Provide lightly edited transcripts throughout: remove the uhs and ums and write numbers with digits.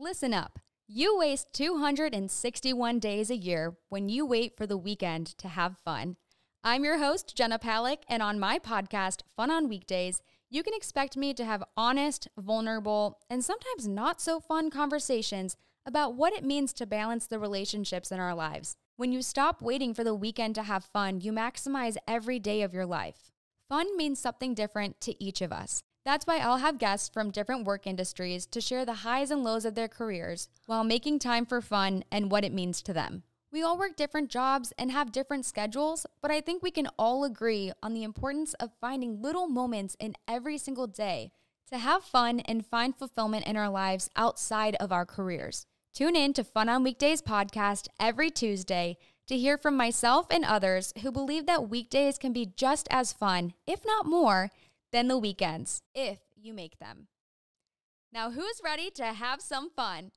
Listen up. You waste 261 days a year when you wait for the weekend to have fun. I'm your host, Jenna Palick, and on my podcast, Fun on Weekdays, you can expect me to have honest, vulnerable, and sometimes not so fun conversations about what it means to balance the relationships in our lives. When you stop waiting for the weekend to have fun, you maximize every day of your life. Fun means something different to each of us. That's why I'll have guests from different work industries to share the highs and lows of their careers while making time for fun and what it means to them. We all work different jobs and have different schedules, but I think we can all agree on the importance of finding little moments in every single day to have fun and find fulfillment in our lives outside of our careers. Tune in to Fun on Weekdays podcast every Tuesday to hear from myself and others who believe that weekdays can be just as fun, if not more, than the weekends, if you make them. Now, who's ready to have some fun?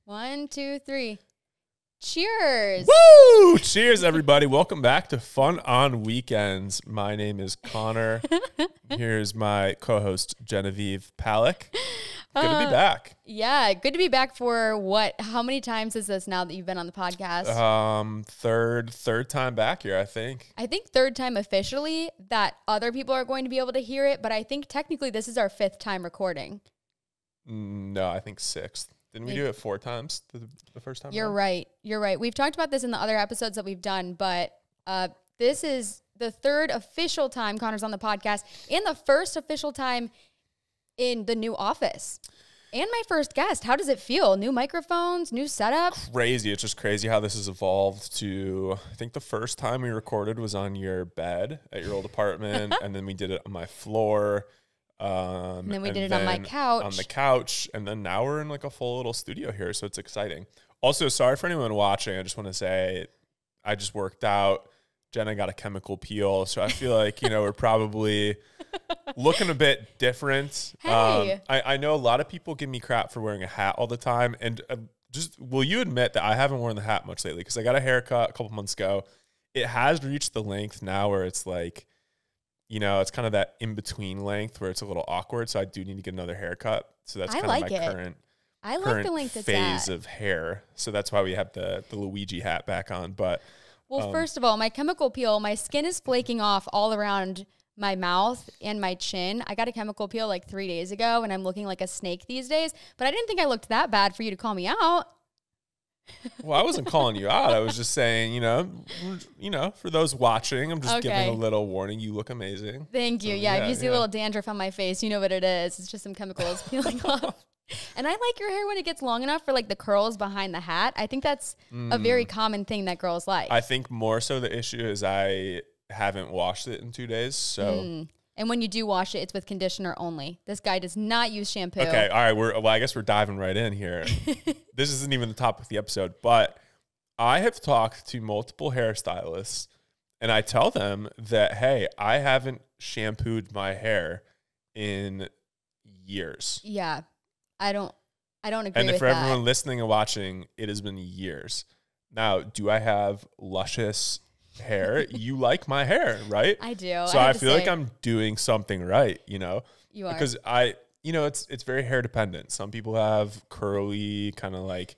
One, two, three. Cheers. Woo! Cheers, everybody. Welcome back to Fun on Weekends. My name is Connor. Here's my co-host, Genevieve Palick. Good to be back. Yeah, good to be back for what? How many times is this now that you've been on the podcast? Third time back here, I think. I think third time officially that other people are going to be able to hear it, but I think technically this is our fifth time recording. No, I think sixth. Didn't we do it 4 times the first time? You're right. You're right. We've talked about this in the other episodes that we've done, but this is the third official time Connor's on the podcast and the first official time in the new office. And my first guest. How does it feel? New microphones, new setup? Crazy. It's just crazy how this has evolved to, I think the first time we recorded was on your bed at your old apartment, and then we did it on my floor. And then we did it on my couch. On the couch. And then now we're in like a full little studio here. So it's exciting. Also, sorry for anyone watching. I just want to say I just worked out. Jenna got a chemical peel. So I feel like, we're probably looking a bit different. Hey. I know a lot of people give me crap for wearing a hat all the time. And will you admit that I haven't worn the hat much lately? Because I got a haircut a couple months ago. It has reached the length now where it's like, it's kind of that in-between length where it's a little awkward. So I do need to get another haircut. So that's kind of my current the length phase of hair. So that's why we have the Luigi hat back on. But first of all, my chemical peel, my skin is flaking off all around my mouth and my chin. I got a chemical peel like 3 days ago, and I'm looking like a snake these days. But I didn't think I looked that bad for you to call me out. Well, I wasn't calling you out. I was just saying, for those watching, I'm just giving a little warning. You look amazing. Thank you. So, yeah, if you see a little dandruff on my face, you know what it is. It's just some chemicals peeling off. And I like your hair when it gets long enough for like the curls behind the hat. I think that's a very common thing that girls like. I think more so the issue is I haven't washed it in 2 days. So. And when you do wash it, it's with conditioner only. This guy does not use shampoo. Okay, all right. I guess we're diving right in here. This isn't even the topic of the episode, but I have talked to multiple hairstylists, and I tell them that, hey, I haven't shampooed my hair in years. Yeah, I don't agree with that. And for everyone listening and watching, it has been years. Now, do I have luscious hair? You like my hair, right? I do. So I feel like I'm doing something right, You are. Because it's very hair dependent. Some people have curly, kind of like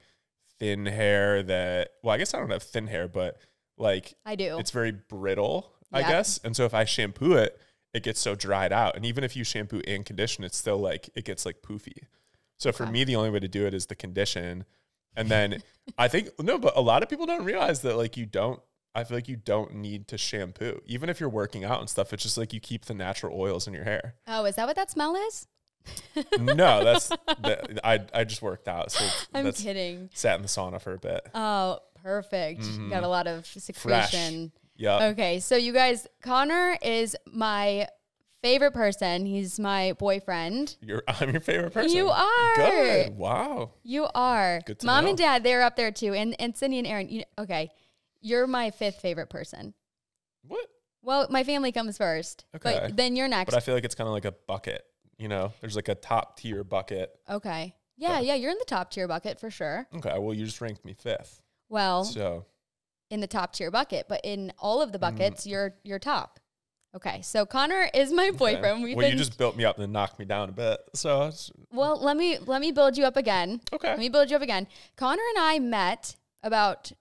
thin hair that, well, I guess I don't have thin hair, but like I do. It's very brittle, I guess. And so if I shampoo it, it gets so dried out. And even if you shampoo and condition, it's still like, it gets like poofy. So for me, the only way to do it is the condition. And then but a lot of people don't realize that I feel like you don't need to shampoo. Even if you're working out and stuff, it's just like you keep the natural oils in your hair. Oh, is that what that smell is? No, I just worked out. So I'm kidding. Sat in the sauna for a bit. Oh, perfect. Mm-hmm. Got a lot of secretion. Yeah. Okay, so you guys, Connor is my favorite person. He's my boyfriend. I'm your favorite person. You are. Good. Wow. You are. Good to Mom know. and Dad, they're up there too. And Cindy and Aaron. Okay. You're my 5th favorite person. What? Well, my family comes first. Okay. But then you're next. But I feel like it's kind of like a bucket, There's like a top tier bucket. Okay. Yeah, you're in the top tier bucket for sure. Okay, well, you just ranked me 5th. Well, so in the top tier bucket, but in all of the buckets, you're top. Okay, so Connor is my boyfriend. Okay. You just built me up and knocked me down a bit. So, well, let me build you up again. Okay. Let me build you up again. Connor and I met about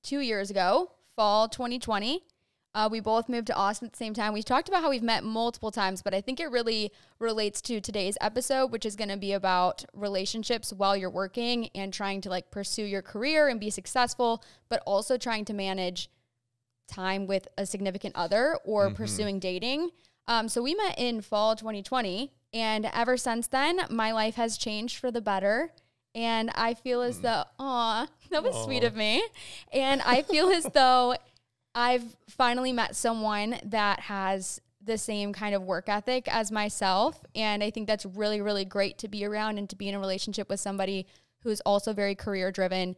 2 years ago, fall 2020. We both moved to Austin at the same time. We talked about how we've met multiple times, but I think it really relates to today's episode, which is going to be about relationships while you're working and trying to like pursue your career and be successful, but also trying to manage time with a significant other or pursuing dating. So we met in fall 2020, and ever since then, my life has changed for the better. And I feel as though, that was sweet of me. And I feel as though I've finally met someone that has the same kind of work ethic as myself. And I think that's really, really great to be around and to be in a relationship with somebody who's also very career driven.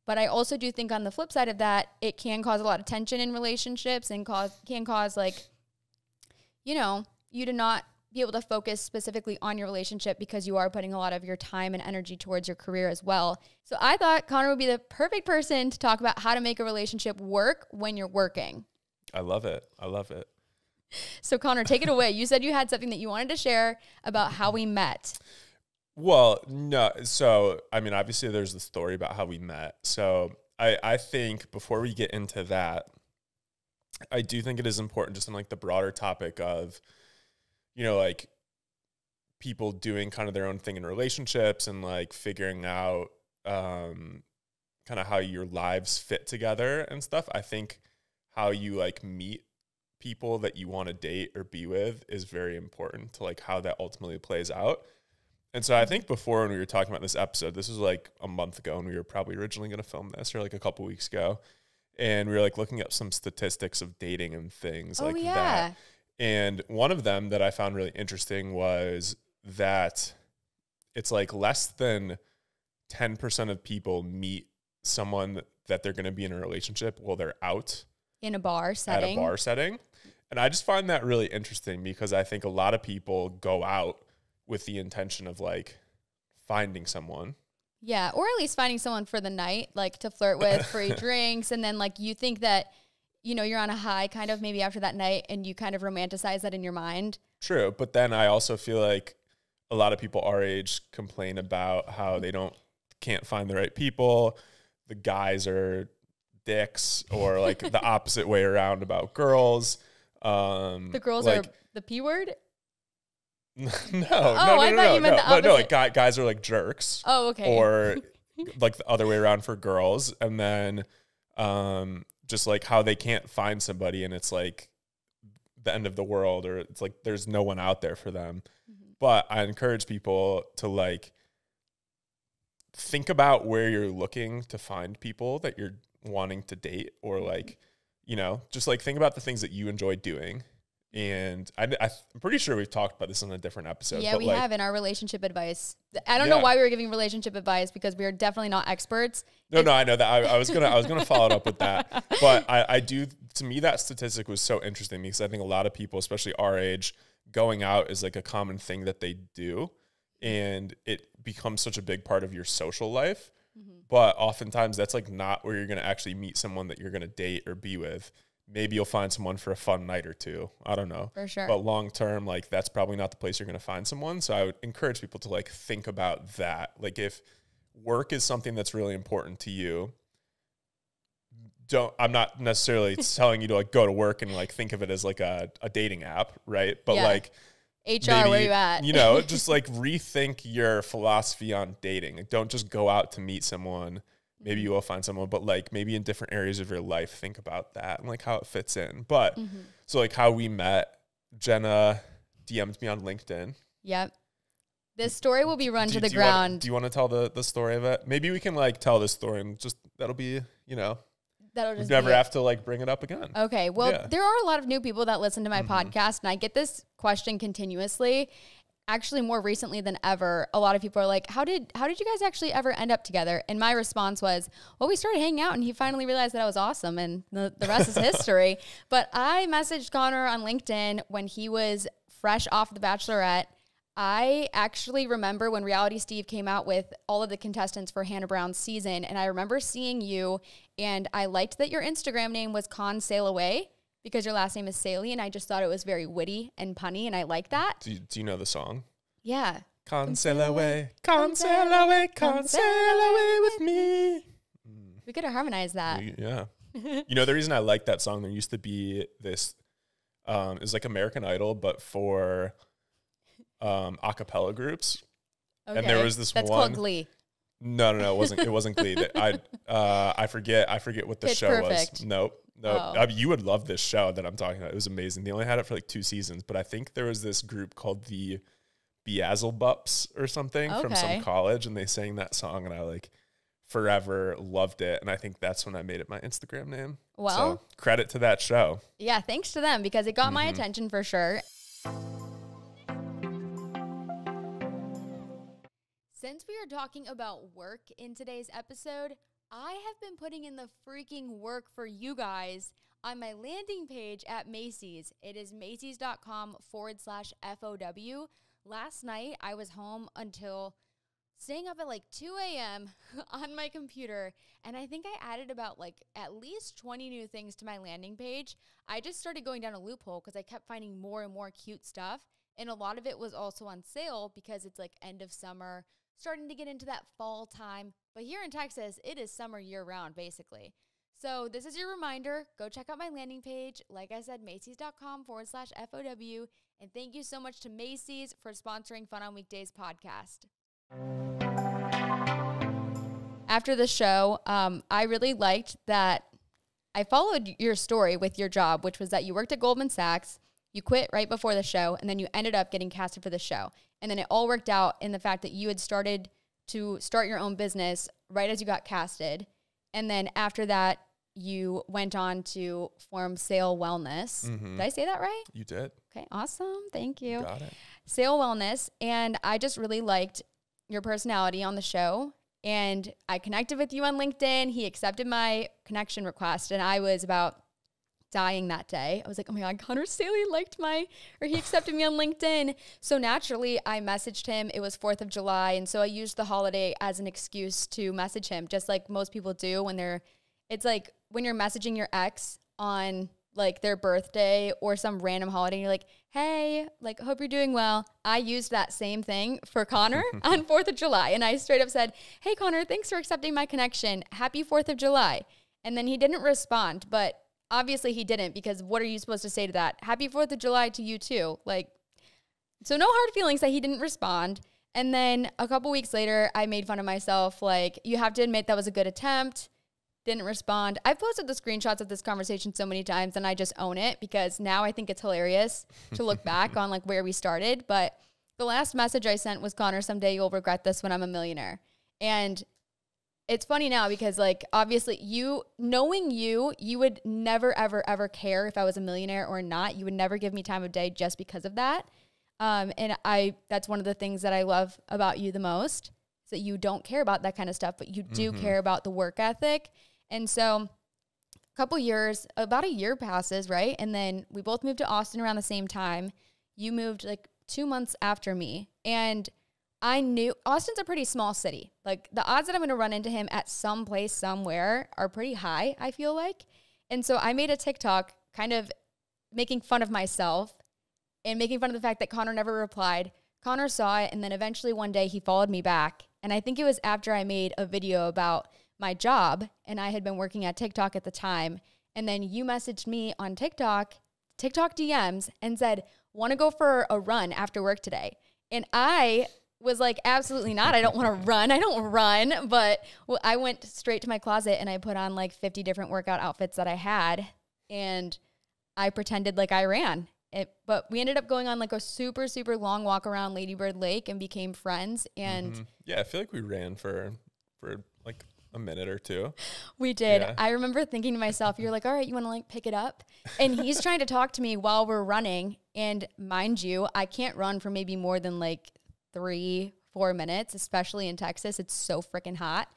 But I also do think on the flip side of that, it can cause a lot of tension in relationships and can cause like, you to not be able to focus specifically on your relationship because you are putting a lot of your time and energy towards your career as well. So I thought Connor would be the perfect person to talk about how to make a relationship work when you're working. I love it. So Connor, take it away. You said you had something that you wanted to share about how we met. Well, no. So, I mean, obviously there's the story about how we met. So I think before we get into that, I do think it is important just in like the broader topic of, like people doing kind of their own thing in relationships and like figuring out kind of how your lives fit together and stuff. I think how you like meet people that you want to date or be with is very important to like how that ultimately plays out. And so I think before when we were talking about this episode, this was like a month ago and we were probably originally going to film this or like a couple weeks ago. And we were like looking up some statistics of dating and things that. And one of them that I found really interesting was that it's like less than 10% of people meet someone that they're going to be in a relationship while they're out in a bar setting. At a bar setting. And I just find that really interesting because I think a lot of people go out with the intention of like finding someone. Yeah, or at least finding someone for the night, like to flirt with, free drinks. And then like you think that, you're on a high kind of maybe after that night and you kind of romanticize that in your mind. True. But then I also feel like a lot of people our age complain about how they can't find the right people. The guys are dicks or like the opposite way around about girls. The girls are the P word? No. I thought you meant the opposite. No, like guys are like jerks. Oh, okay. Or like the other way around for girls. And then just like how they can't find somebody and it's like the end of the world or it's like there's no one out there for them. Mm-hmm. But I encourage people to like think about where you're looking to find people that you're wanting to date or like, just like think about the things that you enjoy doing. And I'm pretty sure we've talked about this in a different episode. Yeah, we have in our relationship advice. I don't know why we were giving relationship advice because we are definitely not experts. No, I know that. I was gonna follow it up with that. But I do. To me, that statistic was so interesting because I think a lot of people, especially our age, going out is like a common thing that they do, and it becomes such a big part of your social life. Mm-hmm. But oftentimes, that's like not where you're gonna actually meet someone that you're gonna date or be with. Maybe you'll find someone for a fun night or two. I don't know. For sure. But long term, like that's probably not the place you're going to find someone. So I would encourage people to like think about that. Like if work is something that's really important to you, I'm not necessarily telling you to like go to work and like think of it as like a dating app, right? But like HR, maybe, where you at? Just like rethink your philosophy on dating. Like, don't just go out to meet someone. Maybe you will find someone, but like maybe in different areas of your life, think about that and like how it fits in. But so like how we met, Jenna DM'd me on LinkedIn. Yep. This story will be run to the ground. Do you want to tell the story of it? Maybe we can like tell this story and just that'll be, that'll just never have to like bring it up again. Okay. Well, there are a lot of new people that listen to my podcast and I get this question continuously. Actually, more recently than ever, a lot of people are like, how did you guys actually ever end up together? And my response was, well, we started hanging out and he finally realized that I was awesome and the rest is history. But I messaged Connor on LinkedIn when he was fresh off The Bachelorette. I actually remember when Reality Steve came out with all of the contestants for Hannah Brown's season. And I remember seeing you and I liked that your Instagram name was Con Sail Away. because your last name is Saeli, and I just thought it was very witty and punny, and I like that. Do you know the song? Yeah. Con sail away with me. We could have harmonized that. Yeah. You know, the reason I like that song, there used to be this, it was like American Idol, but for a cappella groups. Okay. And there was this That's one. called Glee. No, it wasn't Glee. I forget what the Pitch show Perfect. was. Nope. Oh. I mean, you would love this show that I'm talking about. It was amazing. They only had it for like 2 seasons, but I think there was this group called the Beazelbups or something from some college, and they sang that song, and I like forever loved it. And I think that's when I made it my Instagram name. Well, so credit to that show. Yeah, thanks to them, because it got my attention for sure. Since we are talking about work in today's episode, I have been putting in the freaking work for you guys on my landing page at Macy's. It is Macy's.com/FOW. Last night, I was home until staying up at like 2 a.m. on my computer, and I think I added about like at least 20 new things to my landing page. I just started going down a loophole because I kept finding more and more cute stuff, and a lot of it was also on sale because it's like end of summer, starting to get into that fall time. But here in Texas, it is summer year-round, basically. So this is your reminder. Go check out my landing page. Like I said, Macy's.com/FOW. And thank you so much to Macy's for sponsoring Fun on Weekdays podcast. After the show, I really liked that I followed your story with your job, which was that you worked at Goldman Sachs, you quit right before the show, and then you ended up getting casted for the show. And then it all worked out in the fact that you had started to start your own business right as you got casted. And then after that, you went on to form Saeli Wellness. Did I say that right? You did. Okay, awesome. Thank you. Got it. Saeli Wellness. And I just really liked your personality on the show. And I connected with you on LinkedIn. He accepted my connection request, and I was about dying that day. I was like, oh my God, Connor Saeli he accepted me on LinkedIn. So naturally I messaged him. It was 4th of July. And so I used the holiday as an excuse to message him, just like most people do it's like when you're messaging your ex on like their birthday or some random holiday, and you're like, hey, like, hope you're doing well. I used that same thing for Connor on 4th of July. And I straight up said, hey Connor, thanks for accepting my connection. Happy 4th of July. And then he didn't respond, but obviously he didn't, because what are you supposed to say to that? Happy 4th of July to you too. Like, so no hard feelings that he didn't respond. And then a couple weeks later, I made fun of myself. Like, you have to admit that was a good attempt. Didn't respond. I've posted the screenshots of this conversation so many times, and I just own it because now I think it's hilarious to look back on like where we started. But the last message I sent was, Connor, someday you'll regret this when I'm a millionaire. And it's funny now because, like, obviously knowing you would never, ever, ever care if I was a millionaire or not. You would never give me time of day just because of that. And that's one of the things that I love about you the most, is that you don't care about that kind of stuff, but you do care about the work ethic. And so about a year passes, right? And then we both moved to Austin around the same time. You moved like 2 months after me. And I knew Austin's a pretty small city. Like, the odds that I'm going to run into him at some place somewhere are pretty high, I feel like. And so I made a TikTok kind of making fun of myself and making fun of the fact that Connor never replied. Connor saw it, and then eventually one day he followed me back. And I think it was after I made a video about my job, and I had been working at TikTok at the time. And then you messaged me on TikTok DMs, and said, want to go for a run after work today? And I was like, absolutely not. I don't want to run. I don't run. But I went straight to my closet and I put on like 50 different workout outfits that I had, and I pretended like I ran. But we ended up going on like a super, super long walk around Lady Bird Lake and became friends. And yeah, I feel like we ran for like a minute or two. We did. Yeah. I remember thinking to myself, you're like, all right, you want to like pick it up? And he's trying to talk to me while we're running. And mind you, I can't run for maybe more than like 3-4 minutes, especially in Texas. It's so freaking hot.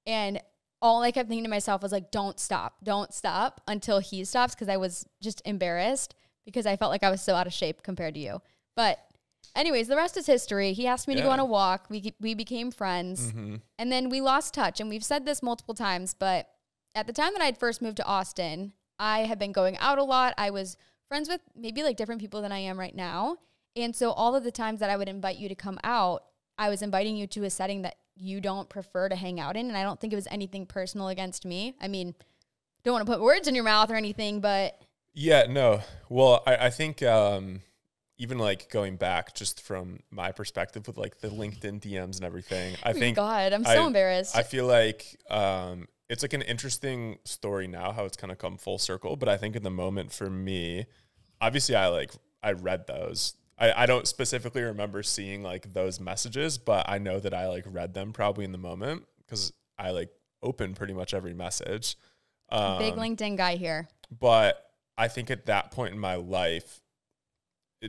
And all I kept thinking to myself was like, don't stop until he stops, because I was just embarrassed because I felt like I was so out of shape compared to you. But anyways, the rest is history. He asked me to go on a walk. We became friends. And then we lost touch. And we've said this multiple times, but at the time that I'd first moved to Austin, I had been going out a lot. I was friends with maybe like different people than I am right now. And so all of the times that I would invite you to come out, I was inviting you to a setting that you don't prefer to hang out in. And I don't think it was anything personal against me. I mean, don't want to put words in your mouth or anything, but. Yeah, no. Well, I think even like going back just from my perspective with like the LinkedIn DMs and everything, I think. God, I'm so embarrassed. I feel like it's like an interesting story now how it's kind of come full circle. But I think in the moment for me, obviously I read those. I don't specifically remember seeing like those messages, but I know that I like read them probably in the moment because I like opened pretty much every message. Big LinkedIn guy here. But I think at that point in my life,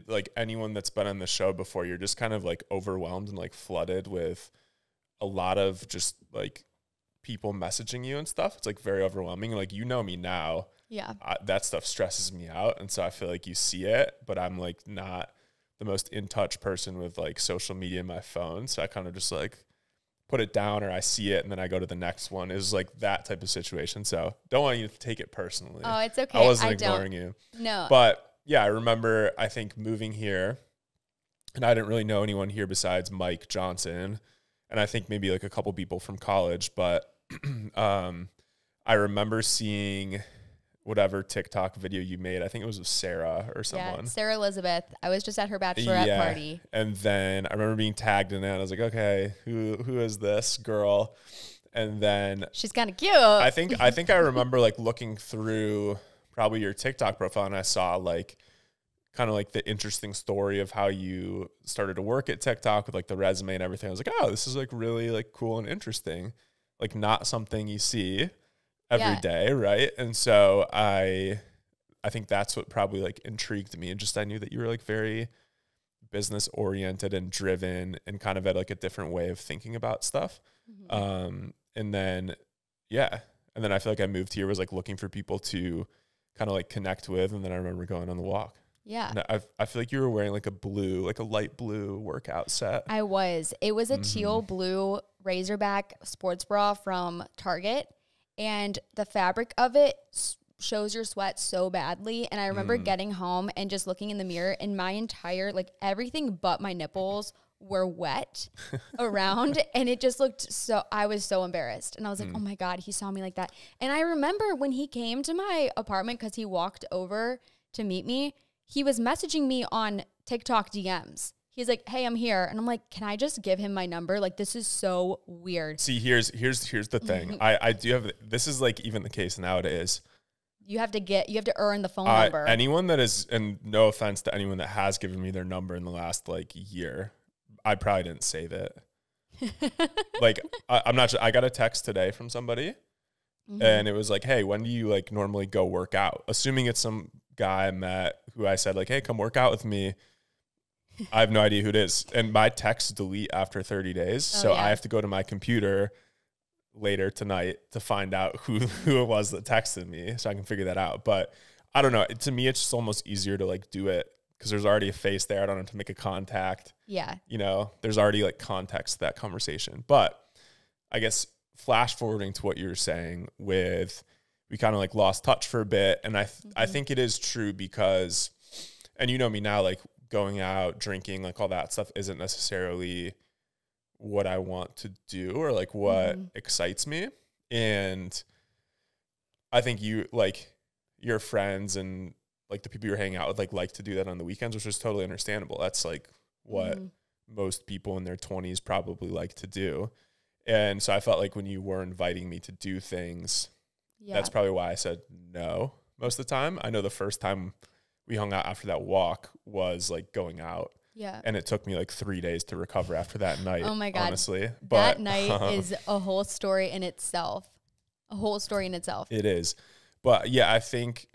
like anyone that's been on the show before, you're just kind of like overwhelmed and like flooded with a lot of just like people messaging you and stuff. It's like very overwhelming. Like, you know me now. Yeah. That stuff stresses me out. And so I feel like you see it, but I'm like not the most in touch person with like social media in my phone. So I kind of just like put it down, or I see it and then I go to the next one. Is like that type of situation. So don't want you to take it personally. Oh, it's okay. I wasn't ignoring you. No. But yeah, I remember, I think moving here, and I didn't really know anyone here besides Mike Johnson. And I think maybe like a couple people from college, but I remember seeing whatever TikTok video you made. I think it was with Sarah or someone. Yeah, Sarah Elizabeth. I was just at her bachelorette party. And then I remember being tagged in it. I was like, okay, who is this girl? And then she's kind of cute. I think I remember like looking through probably your TikTok profile, and I saw like kind of like the interesting story of how you started to work at TikTok with like the resume and everything. I was like, oh, this is like really like cool and interesting. Like not something you see every day, right? And so I think that's what probably like intrigued me. And just I knew that you were like very business oriented and driven and kind of had like a different way of thinking about stuff. Mm-hmm. And then I feel like I moved here, was like looking for people to kind of like connect with. And then I remember going on the walk. Yeah. And I feel like you were wearing like a light blue workout set. I was. It was a teal blue Razorback sports bra from Target. And the fabric of it shows your sweat so badly. And I remember getting home and just looking in the mirror, and my entire, like everything but my nipples were wet around. And it just looked I was so embarrassed. And I was like, oh my God, he saw me like that. And I remember when he came to my apartment, because he walked over to meet me, he was messaging me on TikTok DMs. He's like, hey, I'm here. And I'm like, can I just give him my number? Like, this is so weird. See, here's the thing. I do have, this is like even the case nowadays. You have to earn the phone number. Anyone that is, and no offense to anyone that has given me their number in the last like year, I probably didn't save it. Like, I'm not sure. I got a text today from somebody and it was like, hey, when do you like normally go work out? Assuming it's some guy I met who I said like, hey, come work out with me. I have no idea who it is. And my texts delete after 30 days. I have to go to my computer later tonight to find out who it was that texted me so I can figure that out. But I don't know. To me, it's just almost easier to like do it because there's already a face there. I don't have to make a contact. Yeah. You know, there's already like context to that conversation. But I guess flash forwarding to what you were saying with, we kind of like lost touch for a bit. And I think it is true because, and you know me now, like going out, drinking, like all that stuff isn't necessarily what I want to do or like what excites me. And I think you, like your friends and like the people you're hanging out with, like to do that on the weekends, which is totally understandable. That's like what most people in their 20s probably like to do. And so I felt like when you were inviting me to do things, that's probably why I said no most of the time. I know the first time we hung out after that walk was like going out. Yeah. And it took me like 3 days to recover after that night. Oh my God. Honestly. That night is a whole story in itself. It is. But yeah, I think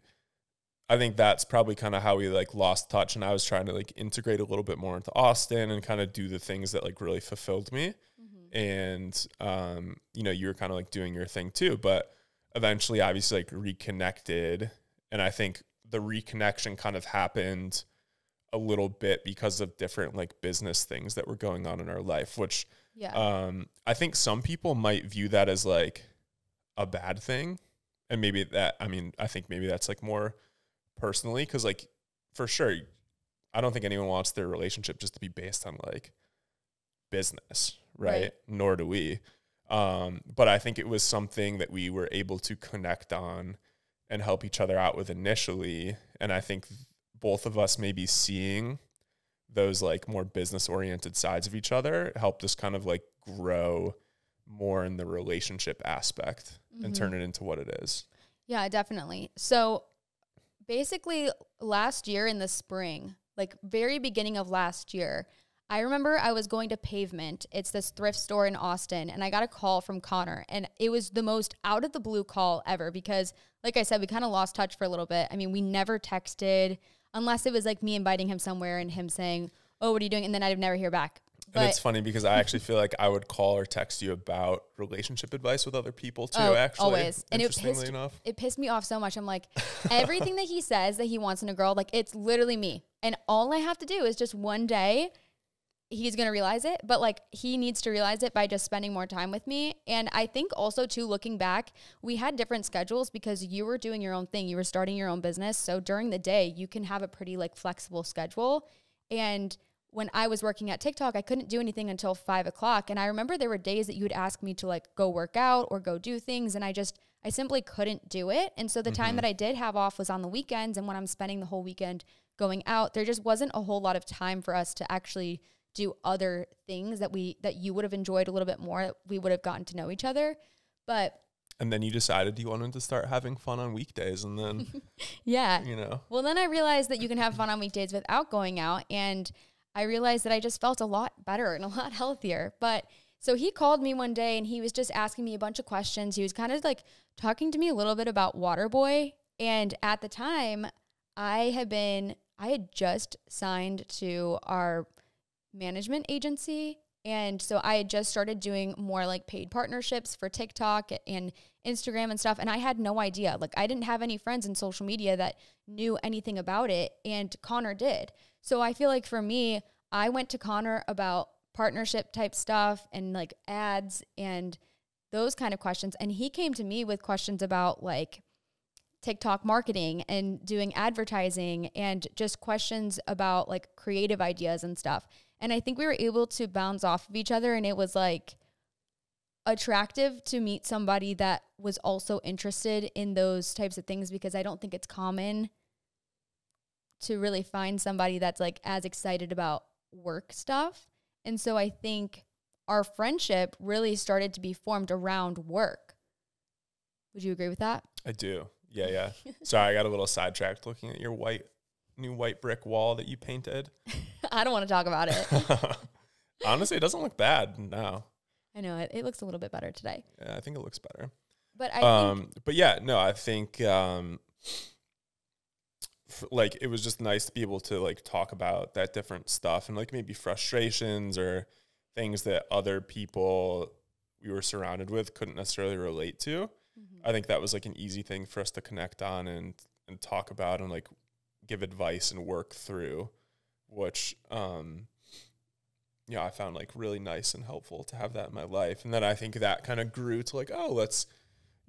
that's probably kind of how we like lost touch. And I was trying to like integrate a little bit more into Austin and kind of do the things that like really fulfilled me. And, you know, you were kind of like doing your thing too, but eventually obviously like reconnected. And I think the reconnection kind of happened a little bit because of different like business things that were going on in our life, which I think some people might view that as like a bad thing. And maybe that, I mean, I think maybe that's like more personally, because like for sure, I don't think anyone wants their relationship just to be based on like business, right? Nor do we. But I think it was something that we were able to connect on and help each other out with initially. And I think both of us maybe seeing those like more business oriented sides of each other helped us kind of like grow more in the relationship aspect and turn it into what it is. Yeah, definitely. So basically last year in the spring, like very beginning of last year, I remember I was going to Pavement. It's this thrift store in Austin, and I got a call from Connor, and it was the most out of the blue call ever because, like I said, we kind of lost touch for a little bit. I mean, we never texted unless it was like me inviting him somewhere and him saying, oh, what are you doing? And then I'd never hear back. And it's funny because I actually feel like I would call or text you about relationship advice with other people too, actually. Always. And interestingly enough. It pissed me off so much. I'm like, everything that he says that he wants in a girl, like it's literally me. And all I have to do is just one day he's going to realize it, but like he needs to realize it by just spending more time with me. And I think also too, looking back, we had different schedules because you were doing your own thing. You were starting your own business. So during the day you can have a pretty like flexible schedule. And when I was working at TikTok, I couldn't do anything until 5 o'clock. And I remember there were days that you would ask me to like go work out or go do things. And I simply couldn't do it. And so the time that I did have off was on the weekends. And when I'm spending the whole weekend going out, there just wasn't a whole lot of time for us to actually do other things that you would have enjoyed a little bit more, that we would have gotten to know each other. And then you decided you wanted to start having fun on weekdays, and then yeah, Well, then I realized that you can have fun on weekdays without going out, and I realized that I just felt a lot better and a lot healthier. But so he called me one day and he was just asking me a bunch of questions. He was kind of like talking to me a little bit about Waterboy. And at the time I had just signed to our management agency. And so I had just started doing more like paid partnerships for TikTok and Instagram and stuff. And I had no idea. Like I didn't have any friends in social media that knew anything about it. And Connor did. So I feel like for me, I went to Connor about partnership type stuff and like ads and those kind of questions. And he came to me with questions about like TikTok marketing and doing advertising and just questions about like creative ideas and stuff. And I think we were able to bounce off of each other, and it was like attractive to meet somebody that was also interested in those types of things, because I don't think it's common to really find somebody that's like as excited about work stuff. And so I think our friendship really started to be formed around work. Would you agree with that? I do. Yeah. Sorry, I got a little sidetracked looking at your new white brick wall that you painted. I don't want to talk about it. Honestly, it doesn't look bad now. I know it looks a little bit better today. Yeah, I think it looks better. But I think like it was just nice to be able to like talk about that different stuff and like maybe frustrations or things that other people we were surrounded with couldn't necessarily relate to. I think that was like an easy thing for us to connect on and talk about and like give advice and work through, which I found like really nice and helpful to have that in my life. And then I think that kind of grew to like, oh, let's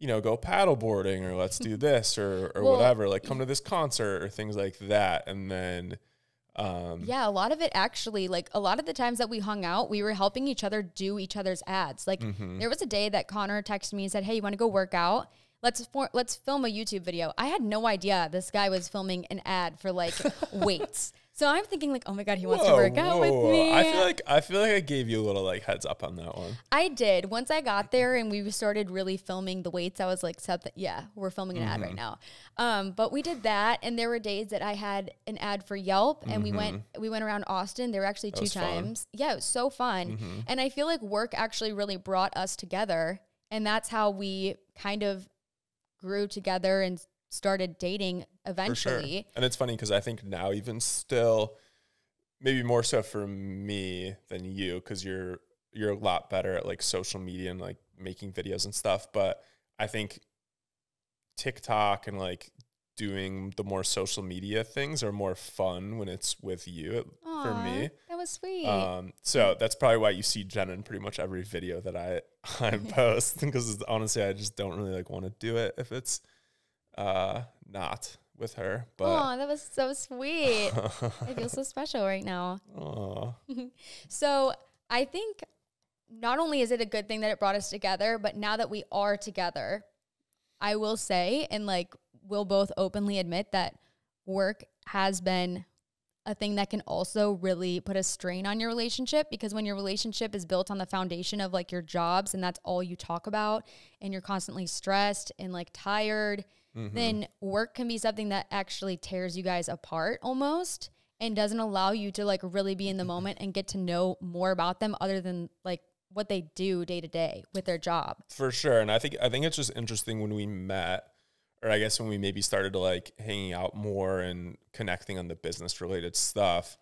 go paddle boarding, or let's do this or whatever, like come to this concert or things like that. And then a lot of it actually, like a lot of the times that we hung out, we were helping each other do each other's ads. Like there was a day that Connor texted me and said, hey, you want to go work out? Let's film a YouTube video. I had no idea this guy was filming an ad for like weights. So I'm thinking like, oh my God, he wants to work out with me. I feel like I gave you a little like heads up on that one. I did. Once I got there and we started really filming the weights, I was like, we're filming an ad right now. But we did that, and there were days that I had an ad for Yelp, and we went around Austin. There were actually 2 times. Fun. Yeah, it was so fun. And I feel like work actually really brought us together, and that's how we kind of grew together and started dating eventually. For sure. And it's funny because I think now even still, maybe more so for me than you, because you're a lot better at like social media and like making videos and stuff. But I think TikTok and like doing the more social media things are more fun when it's with you. Aww, for me. That was sweet. So that's probably why you see Jenna in pretty much every video that I post, because honestly, I just don't really like want to do it if it's not with her. But oh, that was so sweet. I feel so special right now. So I think not only is it a good thing that it brought us together, but now that we are together, I will say, and like we'll both openly admit that work has been a thing that can also really put a strain on your relationship, because when your relationship is built on the foundation of like your jobs and that's all you talk about and you're constantly stressed and like tired, then work can be something that actually tears you guys apart almost and doesn't allow you to like really be in the moment and get to know more about them other than like what they do day to day with their job. For sure. And I think it's just interesting when we met, or I guess when we maybe started to like hanging out more and connecting on the business related stuff,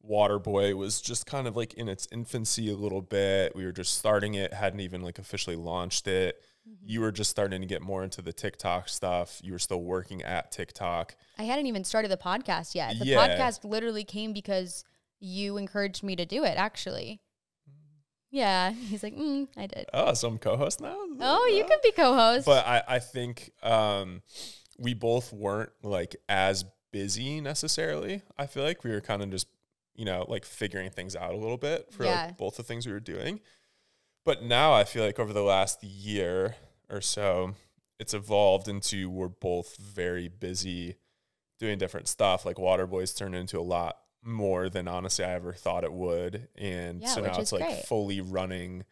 Waterboy was just kind of like in its infancy a little bit. We were just starting it, hadn't even like officially launched it. You were just starting to get more into the TikTok stuff. You were still working at TikTok. I hadn't even started the podcast yet. The podcast literally came because you encouraged me to do it, actually. Yeah. He's like, I did. Oh, so I'm co-host now? Oh, you can be co-host. But I think we both weren't like as busy necessarily. I feel like we were kind of just, like figuring things out a little bit for like both the things we were doing. But now I feel like over the last year or so, it's evolved into we're both very busy doing different stuff. Like Waterboy's turned into a lot more than honestly I ever thought it would. And so now it's like fully running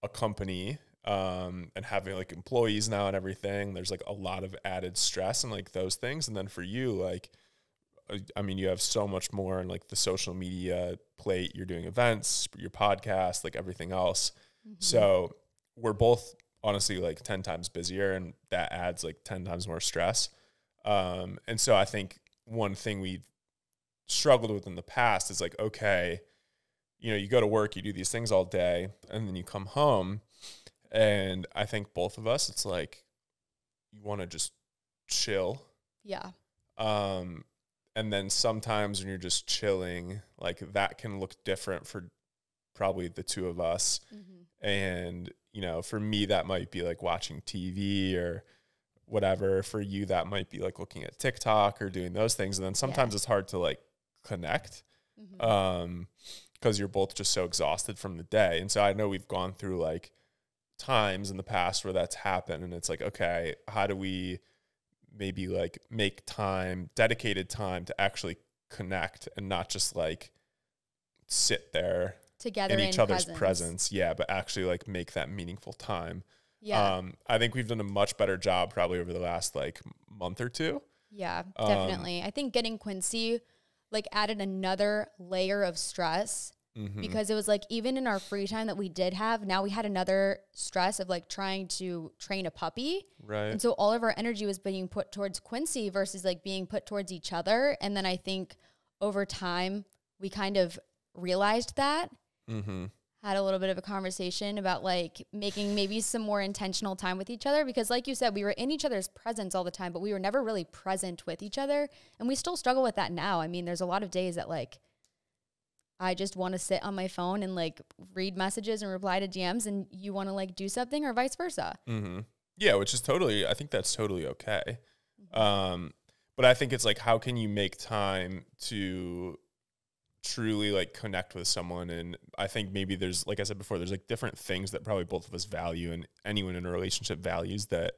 a company and having like employees now and everything. There's like a lot of added stress and like those things. And then for you, like, I mean, you have so much more in like the social media plate. You're doing events, your podcast, like everything else. So we're both honestly like 10 times busier, and that adds like 10 times more stress. And so I think one thing we struggled with in the past is like, okay, you go to work, you do these things all day, and then you come home. And I think both of us, it's like, you want to just chill. Yeah. And then sometimes when you're just chilling, like that can look different for probably the two of us. And, for me, that might be like watching TV or whatever. For you, that might be like looking at TikTok or doing those things. And then sometimes it's hard to like connect because you're both just so exhausted from the day. And so I know we've gone through like times in the past where that's happened. And it's like, okay, how do we maybe like make time, dedicated time to actually connect and not just like sit there together in each other's presence. Yeah, but actually like make that meaningful time. Yeah. I think we've done a much better job probably over the last like month or two. Yeah, definitely. I think getting Quincy like added another layer of stress because it was like even in our free time that we did have, now we had another stress of like trying to train a puppy. Right. And so all of our energy was being put towards Quincy versus like being put towards each other. And then I think over time we kind of realized that. Had a little bit of a conversation about like making maybe some more intentional time with each other, because like you said, we were in each other's presence all the time, but we were never really present with each other. And we still struggle with that now. I mean, there's a lot of days that like I just want to sit on my phone and like read messages and reply to DMs, and you want to like do something, or vice versa. Yeah, which is I think that's totally okay. But I think it's like, how can you make time to truly like connect with someone? And I think maybe there's, like I said before, there's like different things that probably both of us value, and anyone in a relationship values that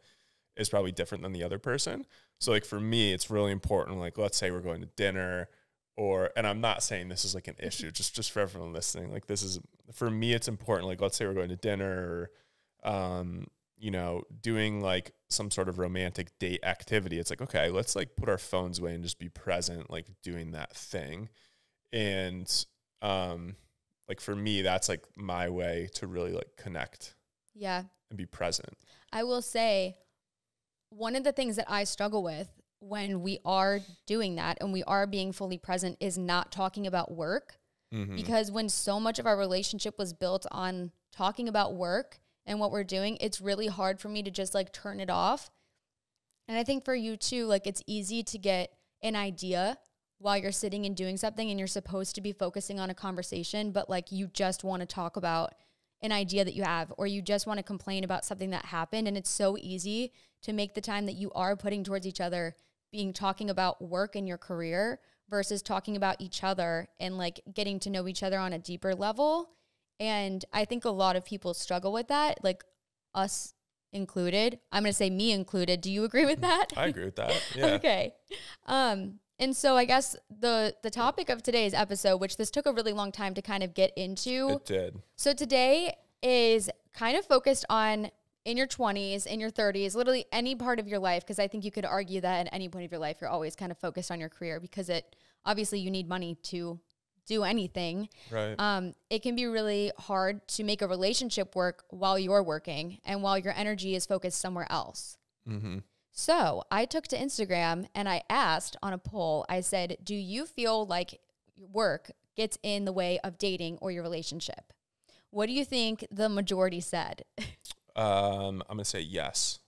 is probably different than the other person. So like for me, it's really important, like let's say we're going to dinner, and I'm not saying this is like an issue, just for everyone listening, like this is, for me, it's important. Like let's say we're going to dinner, or doing like some sort of romantic date activity. It's like, okay, let's like put our phones away and just be present, like doing that thing. And like for me, that's like my way to really like connect. Yeah. And be present. I will say one of the things that I struggle with when we are doing that and we are being fully present is not talking about work. Because when so much of our relationship was built on talking about work and what we're doing, it's really hard for me to just like turn it off. And I think for you too, like it's easy to get an idea while you're sitting and doing something and you're supposed to be focusing on a conversation, but like you just want to talk about an idea that you have, or you just want to complain about something that happened. And it's so easy to make the time that you are putting towards each other being talking about work and your career versus talking about each other and like getting to know each other on a deeper level. And I think a lot of people struggle with that, like us included. I'm going to say me included. Do you agree with that? I agree with that. Yeah. Okay. And so I guess the topic of today's episode, which this took a really long time to kind of get into. It did. So today is kind of focused on in your 20s, in your 30s, literally any part of your life, because I think you could argue that at any point of your life, you're always kind of focused on your career because obviously you need money to do anything. Right. It can be really hard to make a relationship work while you're working and while your energy is focused somewhere else. Mm-hmm. So I took to Instagram and I asked on a poll, I said, do you feel like work gets in the way of dating or your relationship? What do you think the majority said? I'm going to say yes.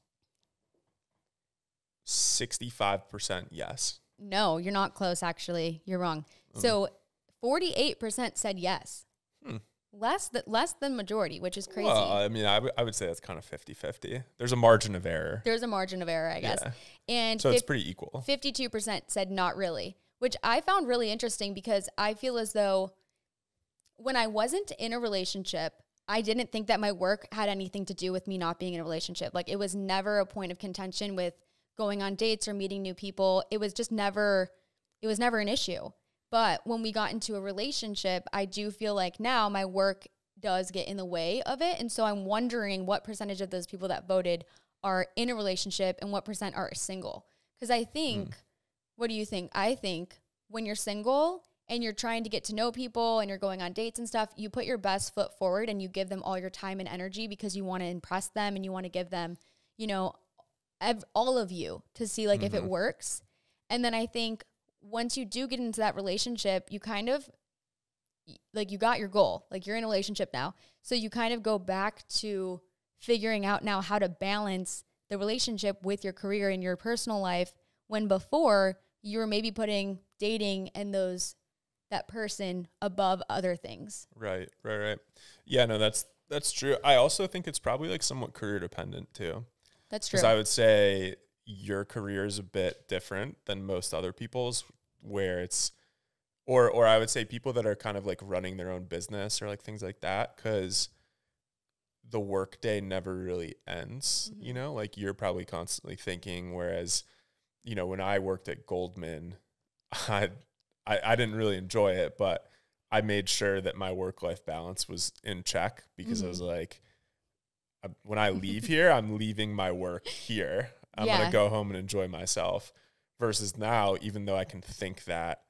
65% yes. No, you're not close, actually. You're wrong. So 48% said yes. Less than majority, which is crazy. Well, I mean, I would say that's kind of 50-50. There's a margin of error. There's a margin of error, I guess. Yeah. And so it's pretty equal. 52% said not really, which I found really interesting because I feel as though when I wasn't in a relationship, I didn't think that my work had anything to do with me not being in a relationship. Like it was never a point of contention with going on dates or meeting new people. It was never an issue. But when we got into a relationship, I do feel like now my work does get in the way of it. And so I'm wondering what percentage of those people that voted are in a relationship and what percent are single. Because I think, what do you think? I think when you're single and you're trying to get to know people and you're going on dates and stuff, you put your best foot forward and you give them all your time and energy because you want to impress them and you want to give them, all of you to see like if it works. And then I think once you do get into that relationship, you kind of like you got your goal, like you're in a relationship now. So you kind of go back to figuring out now how to balance the relationship with your career and your personal life when before you were maybe putting dating and that person above other things. Right. Yeah, no, that's true. I also think it's probably like somewhat career dependent too. That's true. Because I would say your career is a bit different than most other people's where it's, or I would say people that are kind of like running their own business or like things like that, because the workday never really ends, like you're probably constantly thinking, whereas, when I worked at Goldman, I didn't really enjoy it, but I made sure that my work-life balance was in check because I was like, when I leave here, I'm leaving my work here. I'm going to go home and enjoy myself versus now, even though I can think that,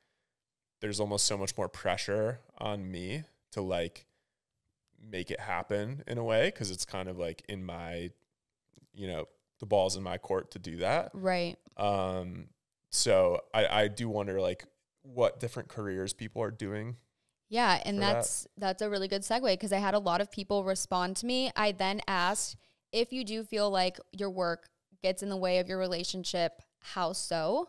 there's almost so much more pressure on me to like make it happen in a way. Cause it's kind of like in my, the ball's in my court to do that. Right. So I do wonder like what different careers people are doing. Yeah. And that's a really good segue because I had a lot of people respond to me. I then asked if you do feel like your work gets in the way of your relationship, how so?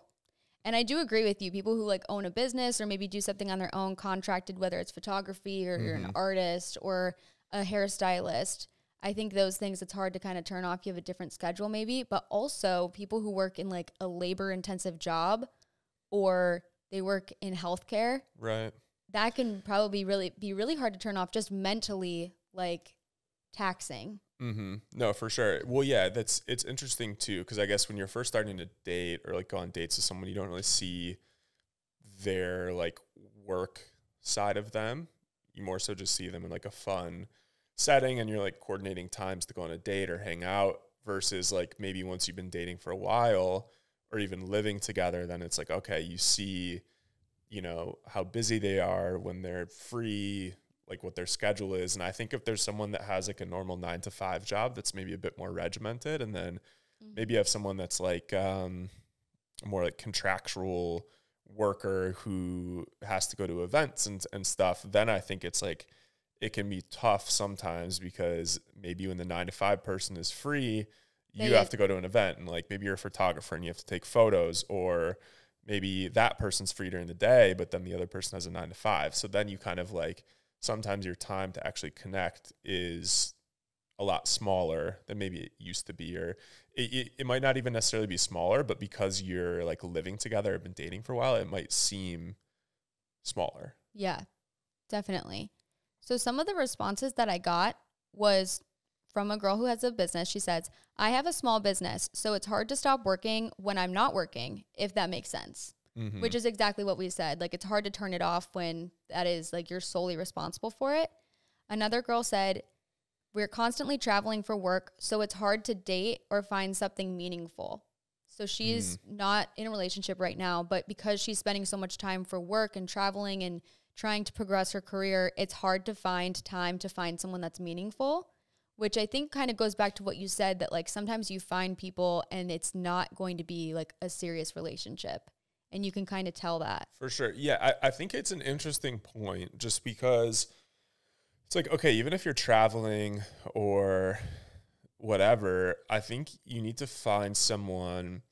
And I do agree with you. People who like own a business or maybe do something on their own contracted, whether it's photography or you're an artist or a hairstylist, I think those things it's hard to kind of turn off. You have a different schedule maybe, but also people who work in like a labor intensive job or they work in healthcare. Right. That can probably be really hard to turn off, just mentally like taxing. No, for sure. Well, yeah, it's interesting too, because I guess when you're first starting to date or like go on dates with someone, you don't really see their like work side of them. You more so just see them in like a fun setting and you're like coordinating times to go on a date or hang out versus like maybe once you've been dating for a while or even living together, then it's like, okay, you see, how busy they are when they're free, like what their schedule is. And I think if there's someone that has like a normal 9-to-5 job that's maybe a bit more regimented, and then maybe you have someone that's like more like contractual worker who has to go to events and stuff, then I think it's like it can be tough sometimes because maybe when the 9-to-5 person is free, you have to go to an event and like maybe you're a photographer and you have to take photos, or maybe that person's free during the day, but then the other person has a 9 to 5. So then you kind of like, sometimes your time to actually connect is a lot smaller than maybe it used to be, or it might not even necessarily be smaller, but because you're like living together, have been dating for a while, it might seem smaller. Yeah, definitely. So some of the responses that I got was from a girl who has a business. She says, I have a small business, so it's hard to stop working when I'm not working, if that makes sense. Mm-hmm. Which is exactly what we said. Like, it's hard to turn it off when that is like you're solely responsible for it. Another girl said, we're constantly traveling for work, so it's hard to date or find something meaningful. So she's not in a relationship right now, but because she's spending so much time for work and traveling and trying to progress her career, it's hard to find time to find someone that's meaningful, which I think kind of goes back to what you said, that like sometimes you find people and it's not going to be like a serious relationship. And you can kind of tell that. For sure. Yeah, I think it's an interesting point, just because it's like, okay, even if you're traveling or whatever, I think you need to find someone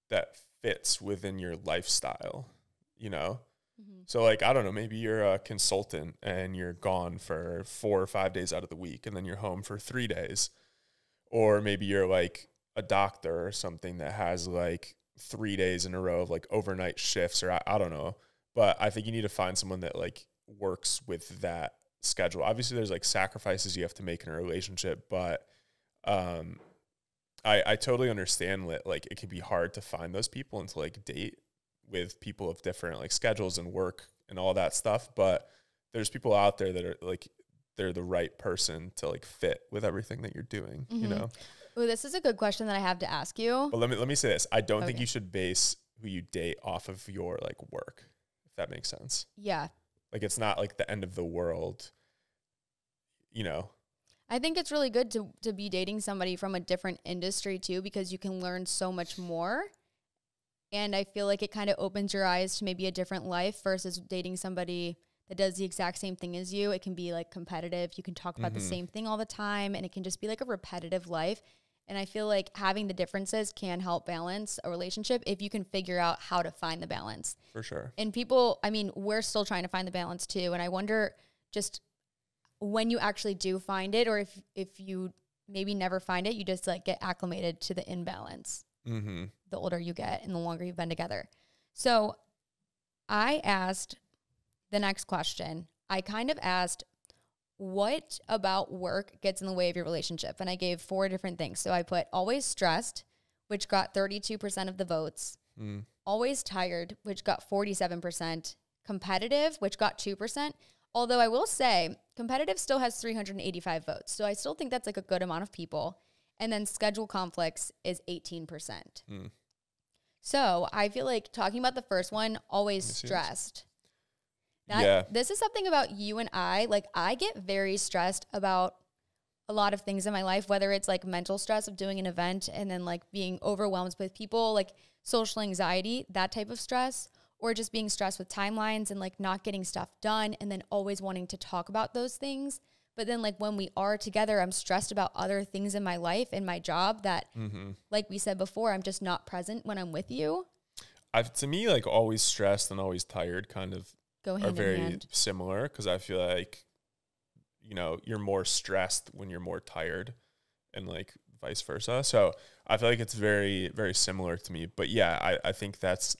that fits within your lifestyle, you know? Mm-hmm. So like, I don't know, maybe you're a consultant and you're gone for 4 or 5 days out of the week, and then you're home for 3 days. Or maybe you're like a doctor or something that has like 3 days in a row of like overnight shifts, or I don't know. But I think you need to find someone that like works with that schedule. Obviously there's like sacrifices you have to make in a relationship, but I totally understand that like it can be hard to find those people and to like date with people of different like schedules and work and all that stuff. But there's people out there that are like, they're the right person to like fit with everything that you're doing, you know? Ooh, this is a good question that I have to ask you. But let me say this. I don't think you should base who you date off of your like work, if that makes sense. Yeah. Like, it's not like the end of the world, you know? I think it's really good to be dating somebody from a different industry too, because you can learn so much more. And I feel like it kind of opens your eyes to maybe a different life versus dating somebody that does the exact same thing as you. It can be like competitive. You can talk about the same thing all the time, and it can just be like a repetitive life. And I feel like having the differences can help balance a relationship if you can figure out how to find the balance. For sure. And people, I mean, we're still trying to find the balance too. And I wonder just when you actually do find it, or if you maybe never find it, you just like get acclimated to the imbalance. Mm-hmm. The older you get and the longer you've been together. So I asked the next question. I kind of asked, what about work gets in the way of your relationship? And I gave 4 different things. So I put always stressed, which got 32% of the votes. Always tired, which got 47%. Competitive, which got 2%. Although I will say competitive still has 385 votes. So I still think that's like a good amount of people. And then schedule conflicts is 18%. So I feel like talking about the first one, always stressed. This is something about you and I. Like, I get very stressed about a lot of things in my life, whether it's like mental stress of doing an event and then like being overwhelmed with people, like social anxiety, that type of stress, or just being stressed with timelines and like not getting stuff done and then always wanting to talk about those things. But then like when we are together, I'm stressed about other things in my life and my job that, like we said before, I'm just not present when I'm with you. To me, like always stressed and always tired kind of are very similar, because I feel like, you know, you're more stressed when you're more tired and like vice versa. So I feel like it's very, very similar to me. But yeah, I think that's